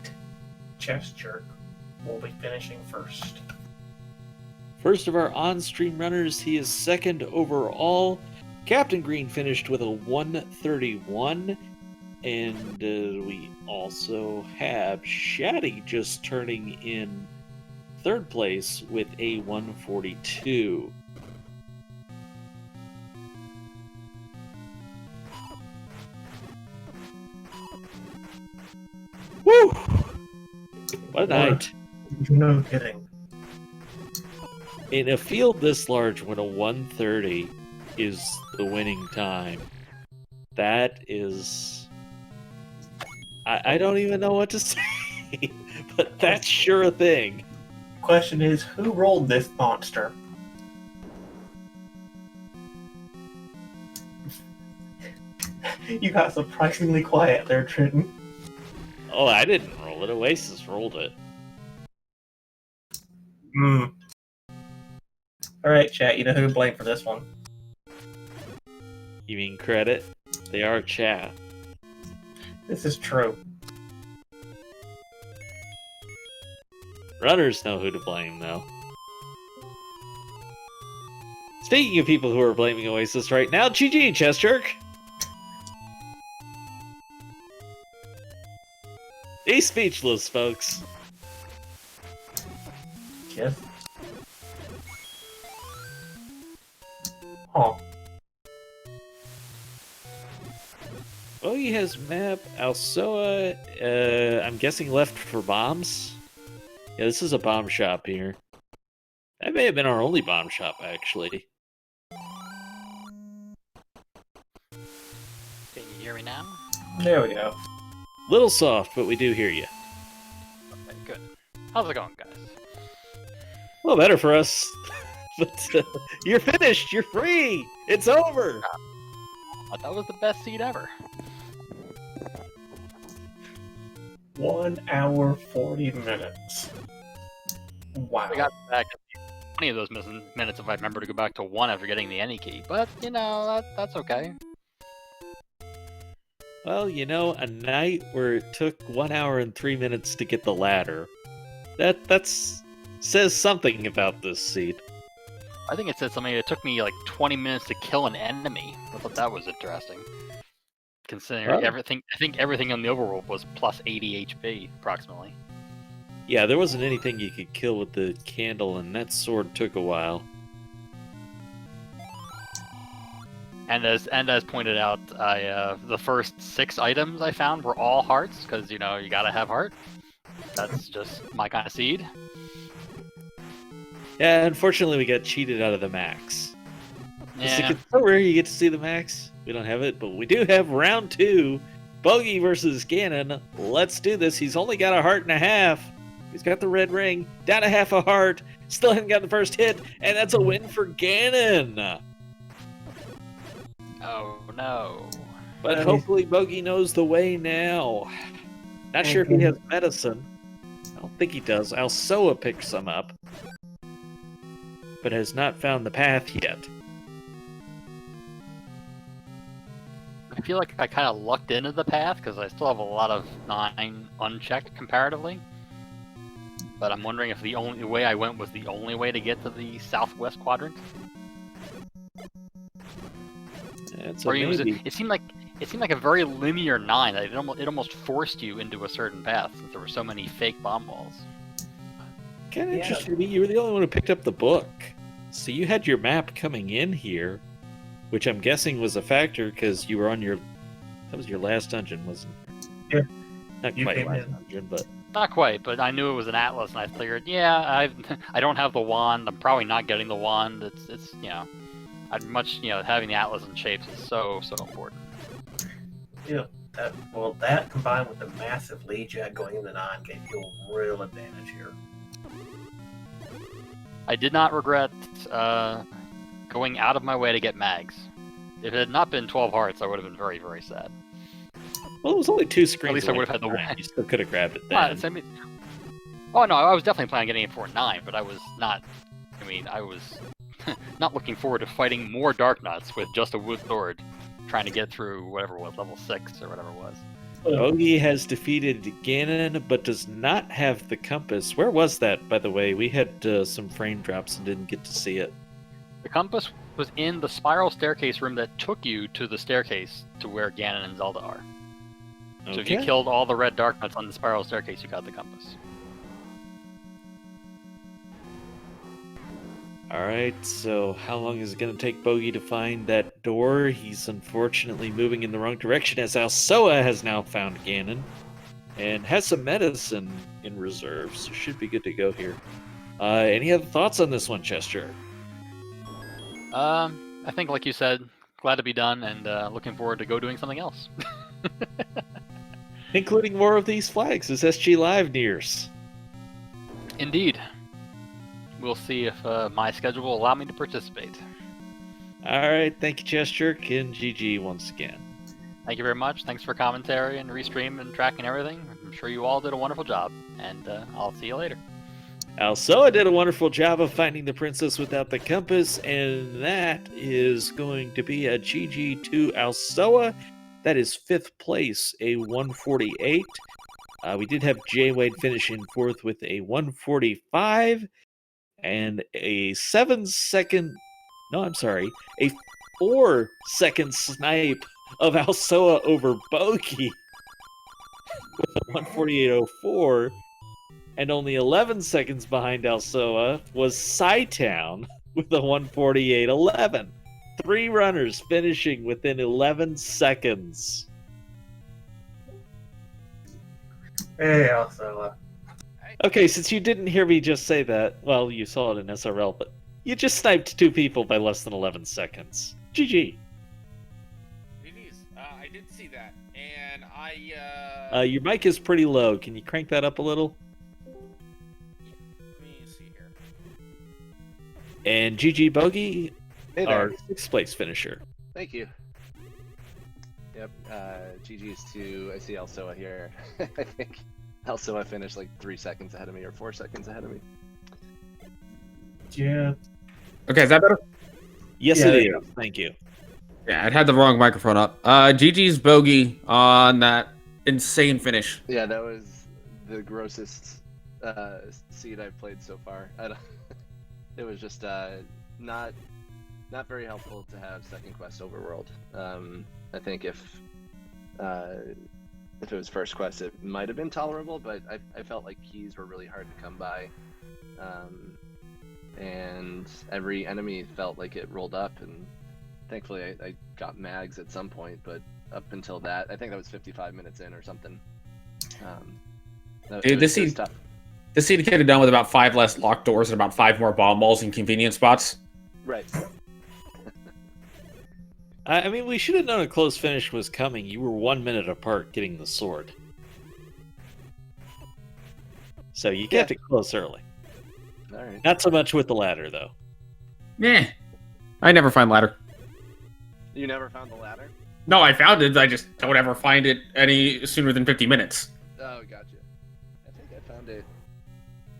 Chest Jerk will be finishing first. First of our on-stream runners, he is second overall. Captain Green finished with a 131, and we also have Shaddy just turning in third place with a 142. Woo! What a night. No kidding. In a field this large, when a 130 is the winning time, that is... I don't even know what to say, but that's sure a thing. Question is, who rolled this monster? You got surprisingly quiet there, Trenton. Oh, I didn't roll it. Oasis rolled it. Alright, chat, you know who to blame for this one. You mean credit? They are chat. This is true. Runners know who to blame, though. Speaking of people who are blaming Oasis right now, GG, Chest Jerk! He's speechless, folks. Yes. Huh. Oh, he has map Alsoa. I'm guessing left for bombs. Yeah, this is a bomb shop here. That may have been our only bomb shop, actually. Can you hear me now? There we go. Little soft, but we do hear you. Okay, good. How's it going, guys? Well, better for us. But you're finished. You're free. It's over. I thought that was the best seed ever. 1 hour 40 minutes. Wow. I got back 20 of those minutes if I remember to go back to 1 after getting the any key. But, you know, that's okay. Well, you know, a night where it took 1 hour and 3 minutes to get the ladder. That's says something about this seed. I think it said something. It took me like 20 minutes to kill an enemy. I thought that was interesting. Considering everything, I think everything in the overworld was plus 80 HP approximately. Yeah, there wasn't anything you could kill with the candle, and that sword took a while. And as pointed out, the first 6 items I found were all hearts because you know you gotta have heart. That's just my kind of seed. Yeah, unfortunately, we got cheated out of the max. Yeah. It's so rare you get to see the max. We don't have it, but we do have round 2. Bogey versus Ganon. Let's do this. He's only got a heart and a half. He's got the red ring. Down a half a heart. Still hasn't got the first hit. And that's a win for Ganon. Oh no. But hopefully Bogey knows the way now. Not sure if he has medicine. I don't think he does. Alsoa picked some up, but has not found the path yet. I feel like I kind of lucked into the path because I still have a lot of 9 unchecked comparatively. But I'm wondering if the only way I went was the only way to get to the southwest quadrant. That's Or a maybe. it seemed like a very linear 9. It almost forced you into a certain path since there were so many fake bomb walls. Kind of interesting to me. You were the only one who picked up the book, so you had your map coming in here, which I'm guessing was a factor because you were on your. That was your last dungeon, wasn't it? Yeah. Not quite last dungeon, but. Not quite, but I knew it was an atlas, and I figured, yeah, I don't have the wand. I'm probably not getting the wand. It's you know, I'd much having the atlas and shapes is so important. Yeah. That combined with the massive lead you had going into 9 gave you a real advantage here. I did not regret going out of my way to get mags. If it had not been 12 hearts, I would have been very, very sad. Well, it was only 2 screens. At least I would have had the one. You still could have grabbed it then. Oh no, I was definitely planning on getting it for 9, but I was not. I mean, I was not looking forward to fighting more Dark Nuts with just a wood sword, trying to get through whatever it was, level 6 or whatever it was. Bogey has defeated Ganon, but does not have the compass. Where was that, by the way? We had some frame drops and didn't get to see it. The compass was in the spiral staircase room that took you to the staircase to where Ganon and Zelda are. So if you killed all the red Dark Nuts on the spiral staircase, you got the compass. Alright, so how long is it going to take Bogey to find that door? He's unfortunately moving in the wrong direction as Alsoa has now found Ganon and has some medicine in reserve, so should be good to go here. Any other thoughts on this one, Chester? I think, like you said, glad to be done and looking forward to go doing something else. Including more of these flags as SG Live nears. Indeed. We'll see if my schedule will allow me to participate. Alright, thank you, Chester, and GG once again. Thank you very much. Thanks for commentary and restream and tracking everything. I'm sure you all did a wonderful job, and I'll see you later. Alsoa did a wonderful job of finding the princess without the compass, and that is going to be a GG to Alsoa. That is 5th place, a 148. We did have Jay Wade finish in 4th with a 145. And a 7-second, no, I'm sorry, a 4-second snipe of Alsoa over Bogey with a 148.04. And only 11 seconds behind Alsoa was Psytown with a 148.11. 3 runners finishing within 11 seconds. Hey, Alsoa. Hey, Okay, since you didn't hear me just say that, well, you saw it in SRL, but you just sniped 2 people by less than 11 seconds. GG. GG's. I did see that, and Your mic is pretty low. Can you crank that up a little? let me see here. And GG Bogey, Hey our there. 6th place finisher. Thank you. Yep. GG's to I see Elsoa here. I think Elsoa finished like 3 seconds ahead of me or 4 seconds ahead of me. Yeah. Okay, is that better? Yes, Yeah, it there is. you Thank you. Yeah, it had the wrong microphone up. GG's Bogey on that insane finish. Yeah, that was the grossest seed I've played so far. I don't. It was just not very helpful to have second quest overworld. I think if it was first quest, it might have been tolerable, but I felt like keys were really hard to come by, and every enemy felt like it rolled up. And thankfully, I got mags at some point, but up until that, I think that was 55 minutes in or something. Dude, this seed could have done with about 5 less locked doors and about 5 more bomb walls and convenience spots. Right. I mean, we should have known a close finish was coming. You were 1 minute apart getting the sword. So you kept it close early. All right. Not so much with the ladder, though. Meh. I never find ladder. You never found the ladder? No, I found it. I just don't ever find it any sooner than 50 minutes. Oh, gotcha. I think I found it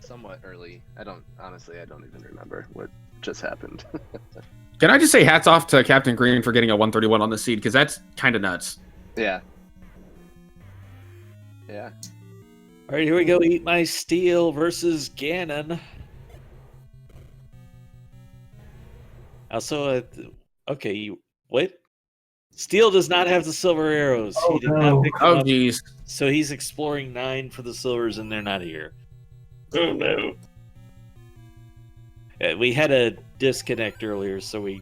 somewhat early. I don't even remember what just happened. Can I just say hats off to Captain Green for getting a 131 on the seed, because that's kind of nuts. Yeah. Yeah. All right, here we go. Eat My Steel versus Ganon. Also, okay, what? Steel does not have the silver arrows. Oh, He did no. not pick them Oh, up. geez. So he's exploring 9 for the silvers, and they're not here. Oh, no. We had a disconnect earlier, so we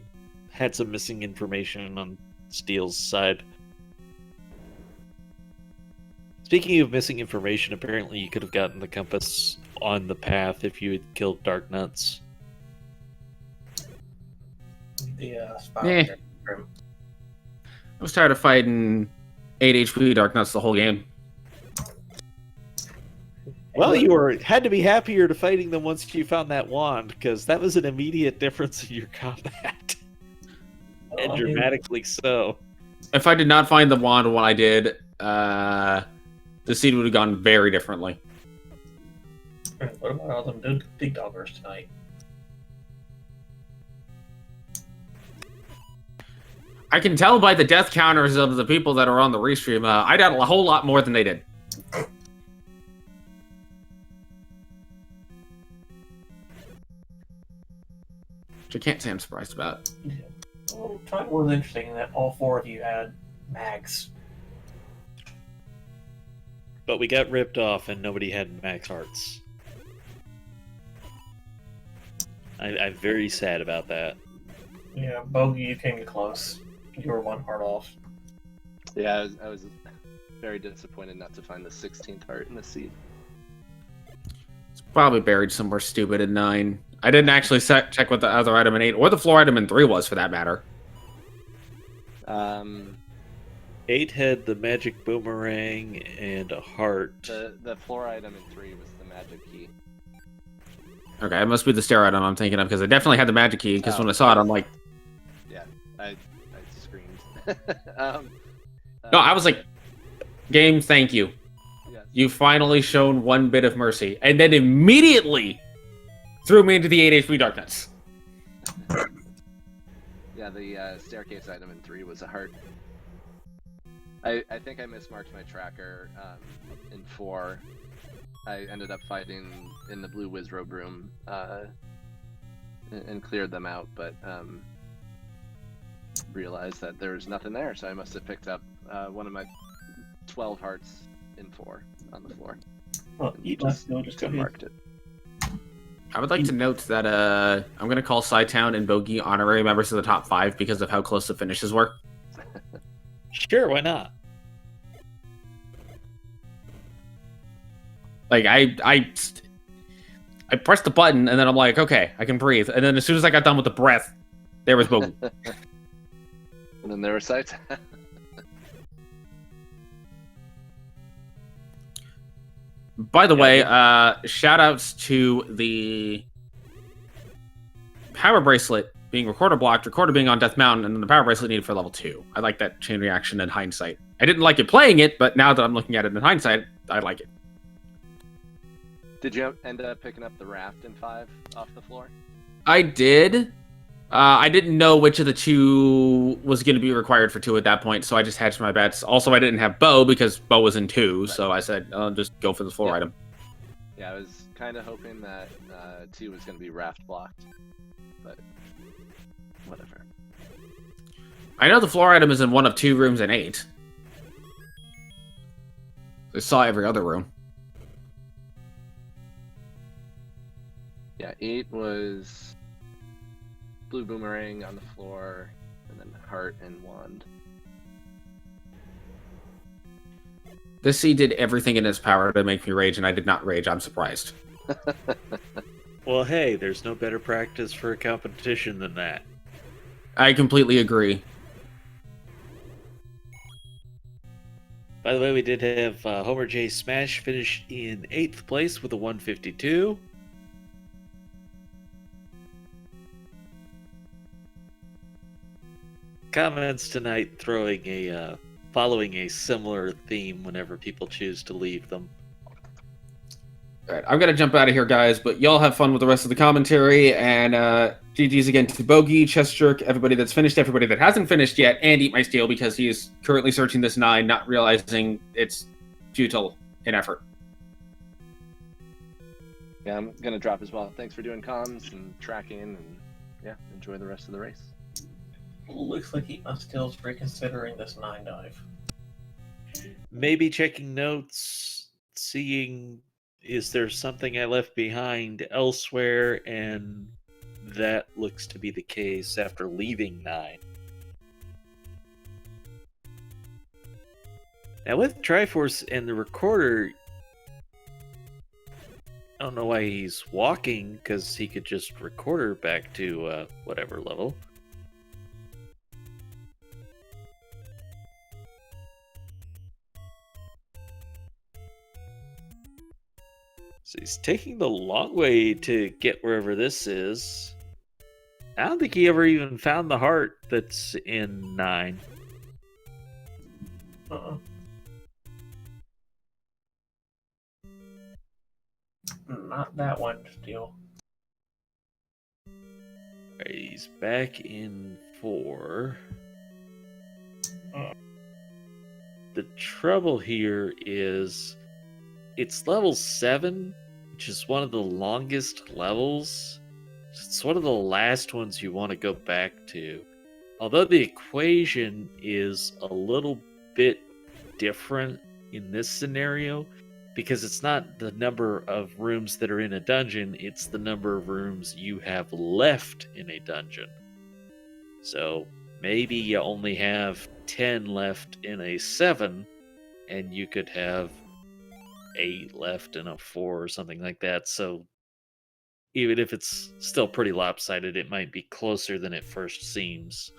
had some missing information on Steel's side. Speaking of missing information, apparently you could have gotten the compass on the path if you had killed Dark Nuts. The Eh. I was tired of fighting 8 HP Dark Nuts the whole game. Well, you had to be happier to fighting them once you found that wand, because that was an immediate difference in your combat. And dramatically so. If I did not find the wand when I did, the seed would have gone very differently. What about all them dig doggers tonight? I can tell by the death counters of the people that are on the restream, I did a whole lot more than they did. Which I can't say I'm surprised about. Yeah. Well, tonight was interesting in that all 4 of you had mags. But we got ripped off and nobody had max hearts. I'm very sad about that. Yeah, Bogey, you came close. You were 1 heart off. Yeah, I was very disappointed not to find the 16th heart in the seed. It's probably buried somewhere stupid in 9. I didn't actually check what the other item in 8, or the floor item in 3 was, for that matter. 8 had the magic boomerang and a heart. The floor item in 3 was the magic key. Okay, it must be the stair item I'm thinking of, because I definitely had the magic key, because Oh. when I saw it, I'm like... Yeah, I screamed. No, I was like, game, thank you. Yes. You finally shown one bit of mercy. And then immediately threw me into the 8 HP Dark Nuts. Yeah, the staircase item in 3 was a heart. I think I mismarked my tracker in 4. I ended up fighting in the blue Wizrobe room and cleared them out, but realized that there was nothing there, so I must have picked up one of my 12 hearts in 4 on the floor. Well, And eat just my Steel, marked it. I would like to note that I'm going to call Psytown and Bogey honorary members of the top 5 because of how close the finishes were. Sure, why not? Like, I pressed the button, and then I'm like, okay, I can breathe. And then as soon as I got done with the breath, there was Bogey. And then there were sights. By the way, shout outs to the power bracelet being recorder blocked, recorder being on Death Mountain, and then the power bracelet needed for level 2. I like that chain reaction in hindsight. I didn't like it playing it, but now that I'm looking at it in hindsight, I like it. Did you end up picking up the raft in 5 off the floor? I did. I didn't know which of the 2 was going to be required for 2 at that point, so I just hedged my bets. Also, I didn't have Bo because Bo was in 2, right. So I said, I'll just go for the floor item. Yeah, I was kind of hoping that 2 was going to be raft blocked, but whatever. I know the floor item is in one of 2 rooms in 8. I saw every other room. Yeah, 8 was blue boomerang on the floor, and then heart and wand. This C did everything in its power to make me rage, and I did not rage. I'm surprised. Well, hey, there's no better practice for a competition than that. I completely agree. By the way, we did have Homer J. Smash finish in 8th place with a 152. Comments tonight following a similar theme whenever people choose to leave them. All right, I'm gonna jump out of here, guys, but y'all have fun with the rest of the commentary, and GG's again to Bogey, Chest Jerk, everybody that's finished, everybody that hasn't finished yet, and Eat My Steel, because he is currently searching this 9, not realizing it's futile in effort. Yeah, I'm gonna drop as well. Thanks for doing comms and tracking, and yeah, enjoy the rest of the race. Looks like Eat My Steel's reconsidering this 9 dive. Maybe checking notes, seeing is there something I left behind elsewhere, and that looks to be the case after leaving 9. Now with Triforce and the recorder, I don't know why he's walking, because he could just record her back to whatever level. So he's taking the long way to get wherever this is. I don't think he ever even found the heart that's in 9. Not that one, Steel. Right, he's back in 4. The trouble here is it's level 7, which is one of the longest levels. It's one of the last ones you want to go back to. Although the equation is a little bit different in this scenario, because it's not the number of rooms that are in a dungeon, it's the number of rooms you have left in a dungeon. So maybe you only have 10 left in a 7, and you could have 8 left in a 4 or something like that. So even if it's still pretty lopsided, it might be closer than it first seems.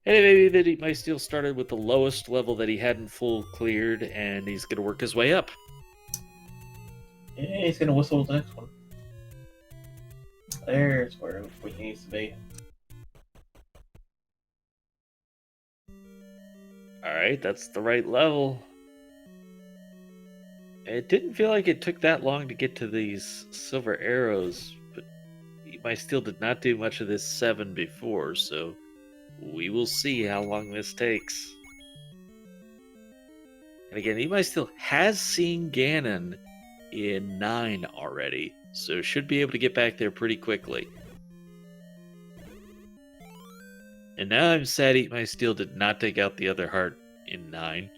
And maybe that he might still started with the lowest level that he hadn't full cleared, and he's going to work his way up. Yeah, he's gonna whistle the next one. There's where he needs to be. Alright, that's the right level. It didn't feel like it took that long to get to these silver arrows, but my steel did not do much of this 7 before, so we will see how long this takes. And again, Imai still has seen Ganon in 9 already, so should be able to get back there pretty quickly. And now I'm sad Eat My Steel did not take out the other heart in 9,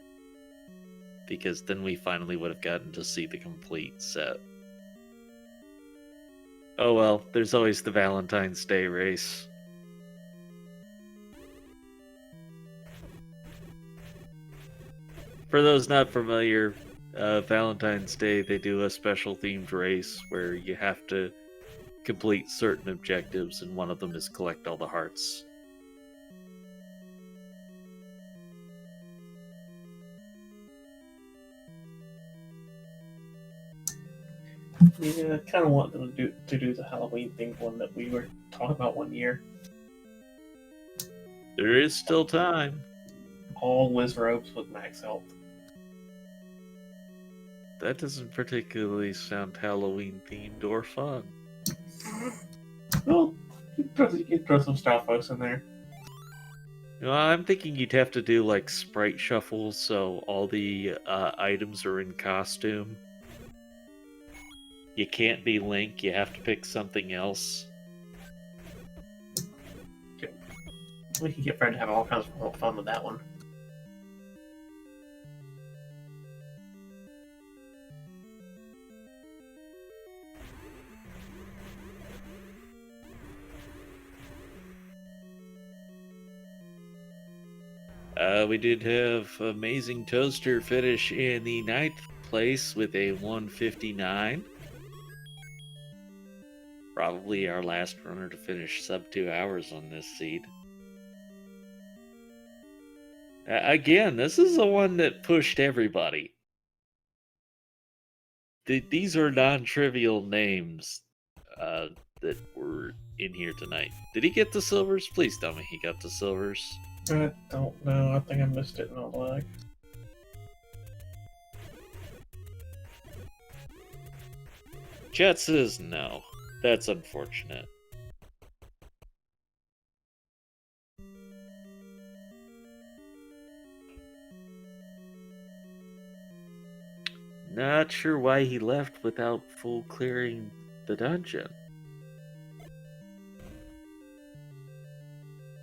because then we finally would have gotten to see the complete set. Oh well, there's always the Valentine's Day race. For those not familiar, Valentine's Day they do a special themed race where you have to complete certain objectives, and one of them is collect all the hearts. Yeah, I kind of want them to do the Halloween themed one that we were talking about one year. There is still time. All whiz robes with max health. That doesn't particularly sound Halloween themed or fun. Well, you can throw some Stalfos in there. Well, I'm thinking you'd have to do like sprite shuffles, so all the items are in costume. You can't be Link, you have to pick something else. We can get Fred to have all kinds of fun with that one. We did have Amazing Toaster finish in the 9th place with a 159. Probably our last runner to finish sub 2 hours on this seed. Again, this is the one that pushed everybody. These are non-trivial names that were in here tonight. Did he get the silvers? Please tell me he got the silvers. I don't know. I think I missed it in all lag. Chat says no. That's unfortunate. Not sure why he left without full clearing the dungeon.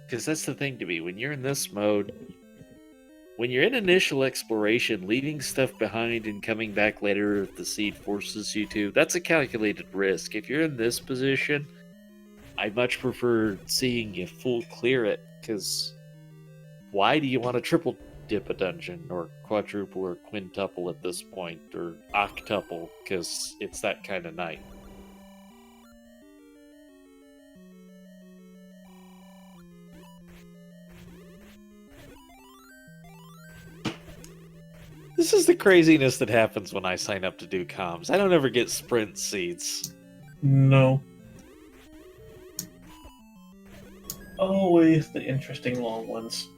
Because that's the thing to me. When you're in this mode, when you're in initial exploration, leaving stuff behind and coming back later if the seed forces you to, that's a calculated risk. If you're in this position, I much prefer seeing you full clear it, because why do you want to triple dip a dungeon, or quadruple or quintuple at this point, or octuple, because it's that kind of night. This is the craziness that happens when I sign up to do comms. I don't ever get sprint seats. No. Always the interesting long ones.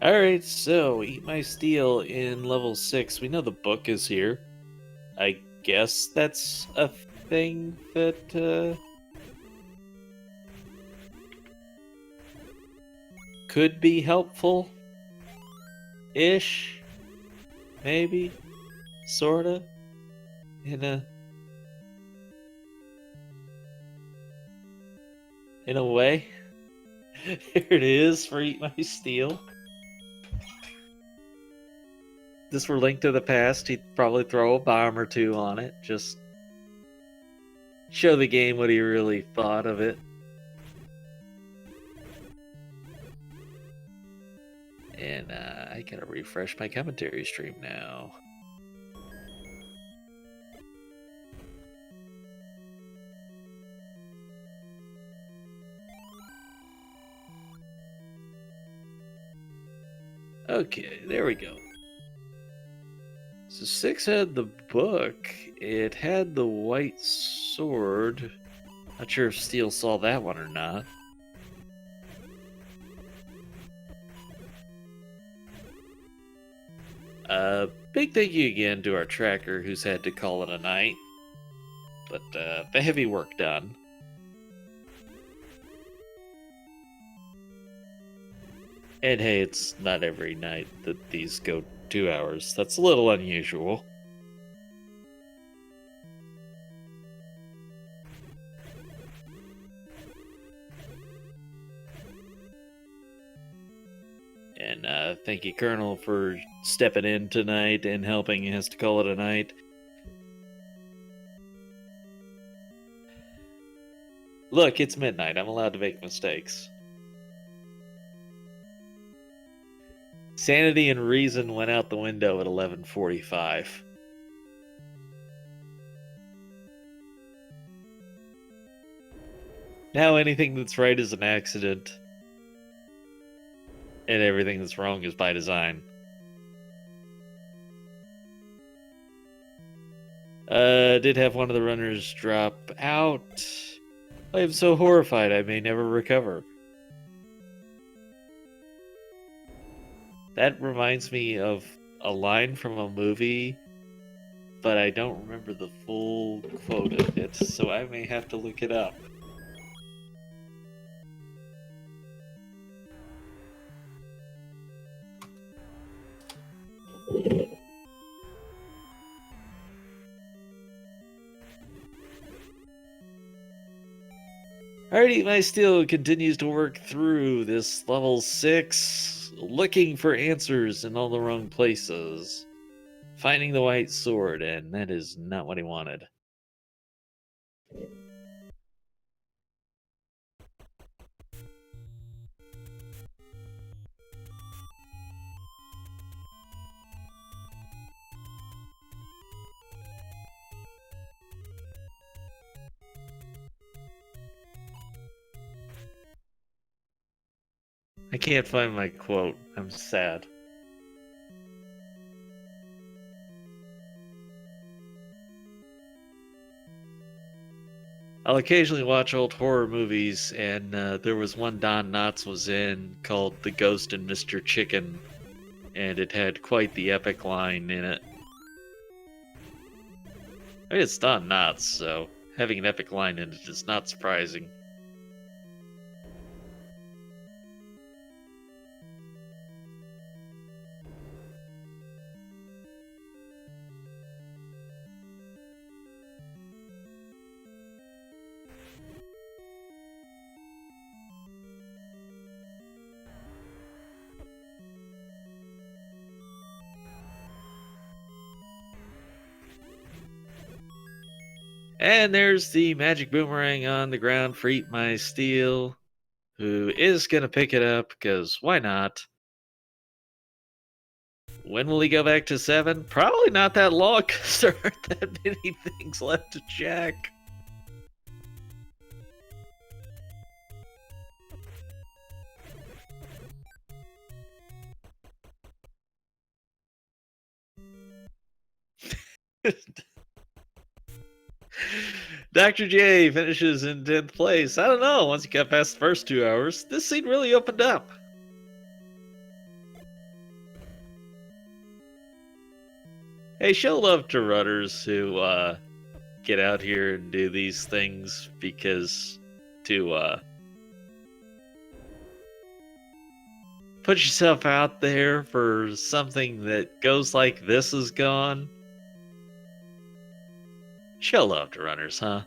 Alright, so Eat My Steel in level 6. We know the book is here. I guess that's a thing that could be helpful ish, maybe, sorta, in a way. Here it is for Eat My Steel. This were Link to the Past, he'd probably throw a bomb or two on it, just show the game what he really thought of it. And I gotta refresh my commentary stream now. Okay, there we go. So 6 had the book. It had the white sword. Not sure if Steel saw that one or not. Big thank you again to our tracker who's had to call it a night. But the heavy work done. And hey, it's not every night that these go 2 hours. That's a little unusual. And thank you, Colonel, for stepping in tonight and helping us to call it a night. Look, it's midnight. I'm allowed to make mistakes. Sanity and reason went out the window at 11:45. Now anything that's right is an accident. And everything that's wrong is by design. Did have one of the runners drop out. I am so horrified I may never recover. That reminds me of a line from a movie, but I don't remember the full quote of it, so I may have to look it up. Alrighty, my steel continues to work through this level 6, looking for answers in all the wrong places. Finding the white sword, and that is not what he wanted. I can't find my quote. I'm sad. I'll occasionally watch old horror movies, and there was one Don Knotts was in called The Ghost and Mr. Chicken, and it had quite the epic line in it. I mean, it's Don Knotts, so having an epic line in it is not surprising. And there's the magic boomerang on the ground for Eat My Steel, who is going to pick it up, because why not? When will he go back to 7? Probably not that long, because there aren't that many things left to check. Dr. J finishes in 10th place. I don't know, once you got past the first 2 hours, this scene really opened up. Hey, show love to runners who get out here and do these things, because to put yourself out there for something that goes like this is gone. Show love to runners, huh?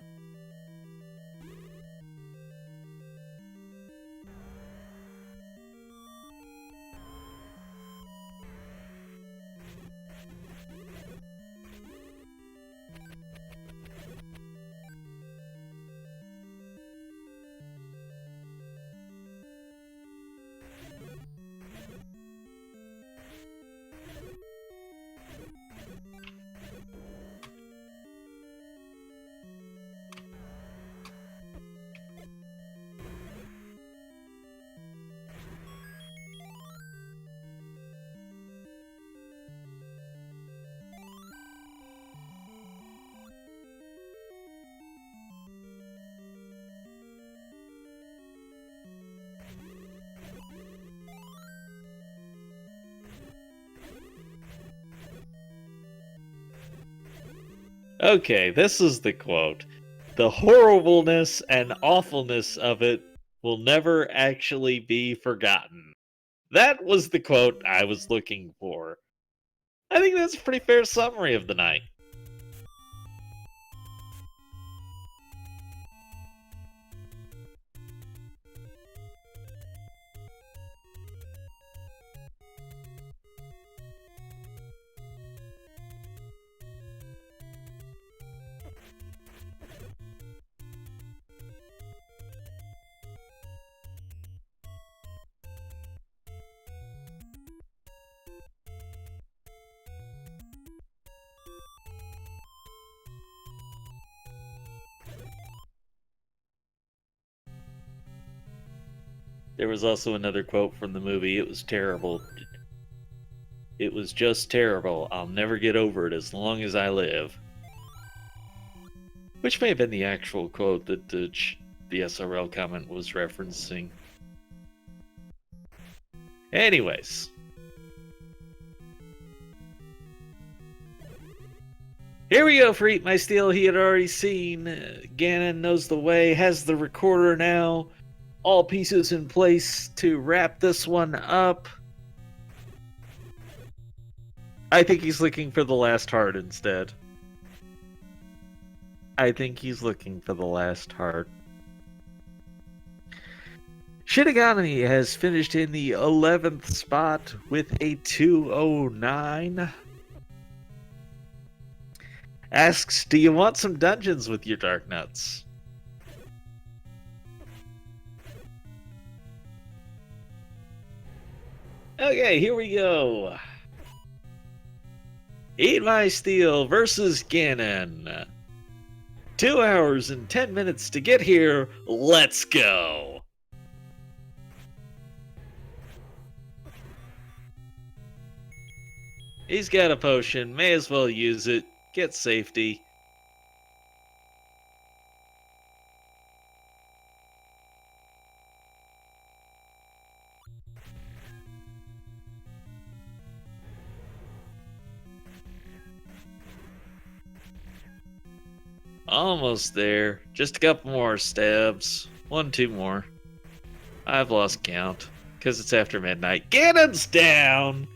Okay, this is the quote. The horribleness and awfulness of it will never actually be forgotten. That was the quote I was looking for. I think that's a pretty fair summary of the night. There was also another quote from the movie. It was terrible. It was just terrible. I'll never get over it as long as I live. Which may have been the actual quote that the SRL comment was referencing. Anyways. Here we go for Eat My Steel. He had already seen. Ganon knows the way, has the recorder now. All pieces in place to wrap this one up. I think he's looking for the last heart instead. I think he's looking for the last heart. Shinigami has finished in the 11th spot with a 209. Asks, do you want some dungeons with your Dark Nuts? Okay, here we go. Eat My Steel versus Ganon. 2 hours and 10 minutes to get here. Let's go. He's got a potion. May as well use it. Get safety. Almost there. Just a couple more stabs. 1, 2 more. I've lost count because it's after midnight. Ganon's down!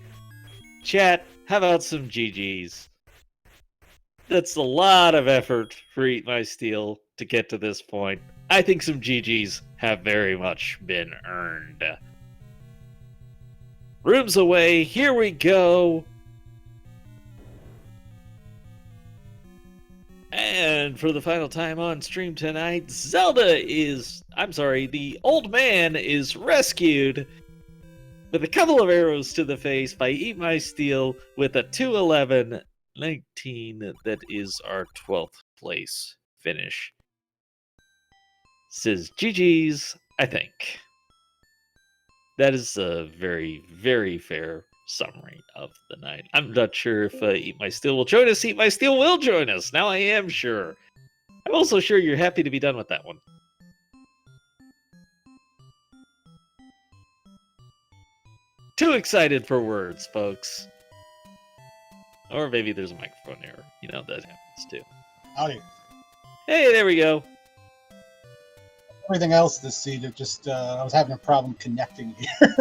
Chat, how about some GG's? That's a lot of effort for Eat My Steel to get to this point. I think some GG's have very much been earned. Rooms away, here we go. And for the final time on stream tonight, the old man is rescued with a couple of arrows to the face by Eat My Steel with a 2:11:19. That is our 12th place finish. Says GG's, I think. That is a very, very fair summary of the night. I'm not sure if Eat My Steel will join us. Eat My Steel will join us. Now I am sure. I'm also sure you're happy to be done with that one. Too excited for words, folks. Or maybe there's a microphone error. You know, that happens too. Howdy. Hey, there we go. Everything else this season, just I was having a problem connecting here.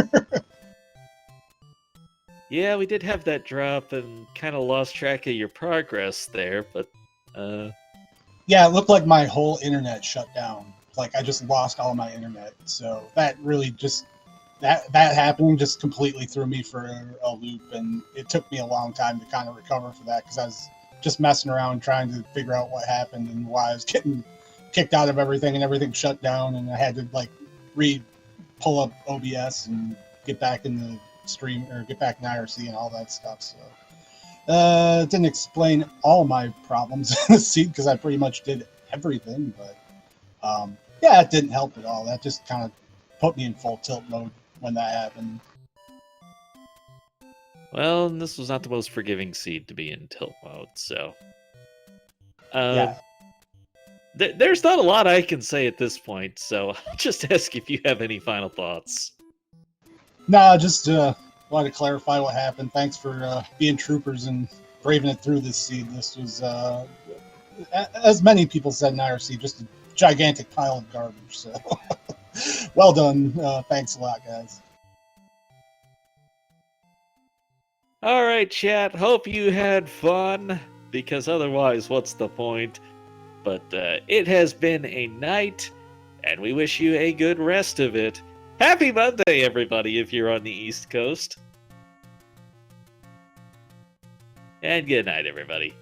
Yeah, we did have that drop and kind of lost track of your progress there, but Yeah, it looked like my whole internet shut down. Like I just lost all my internet. So that really just that happening just completely threw me for a loop, and it took me a long time to kind of recover for that because I was just messing around trying to figure out what happened and why I was getting kicked out of everything and everything shut down, and I had to like pull up OBS and get back in the stream or get back in IRC and all that stuff. So it didn't explain all my problems in the seat because I pretty much did everything, but yeah, it didn't help at all. That just kind of put me in full tilt mode when that happened. well, this was not the most forgiving seed to be in tilt mode, so Yeah. There's not a lot I can say at this point, so I'll just ask if you have any final thoughts. No, just wanted to clarify what happened. Thanks for being troopers and braving it through this seed. This was, as many people said in IRC, just a gigantic pile of garbage. So, well done. Thanks a lot, guys. All right, chat. Hope you had fun, because otherwise, what's the point? But it has been a night, and we wish you a good rest of it. Happy Monday, everybody, if you're on the East Coast. And good night, everybody.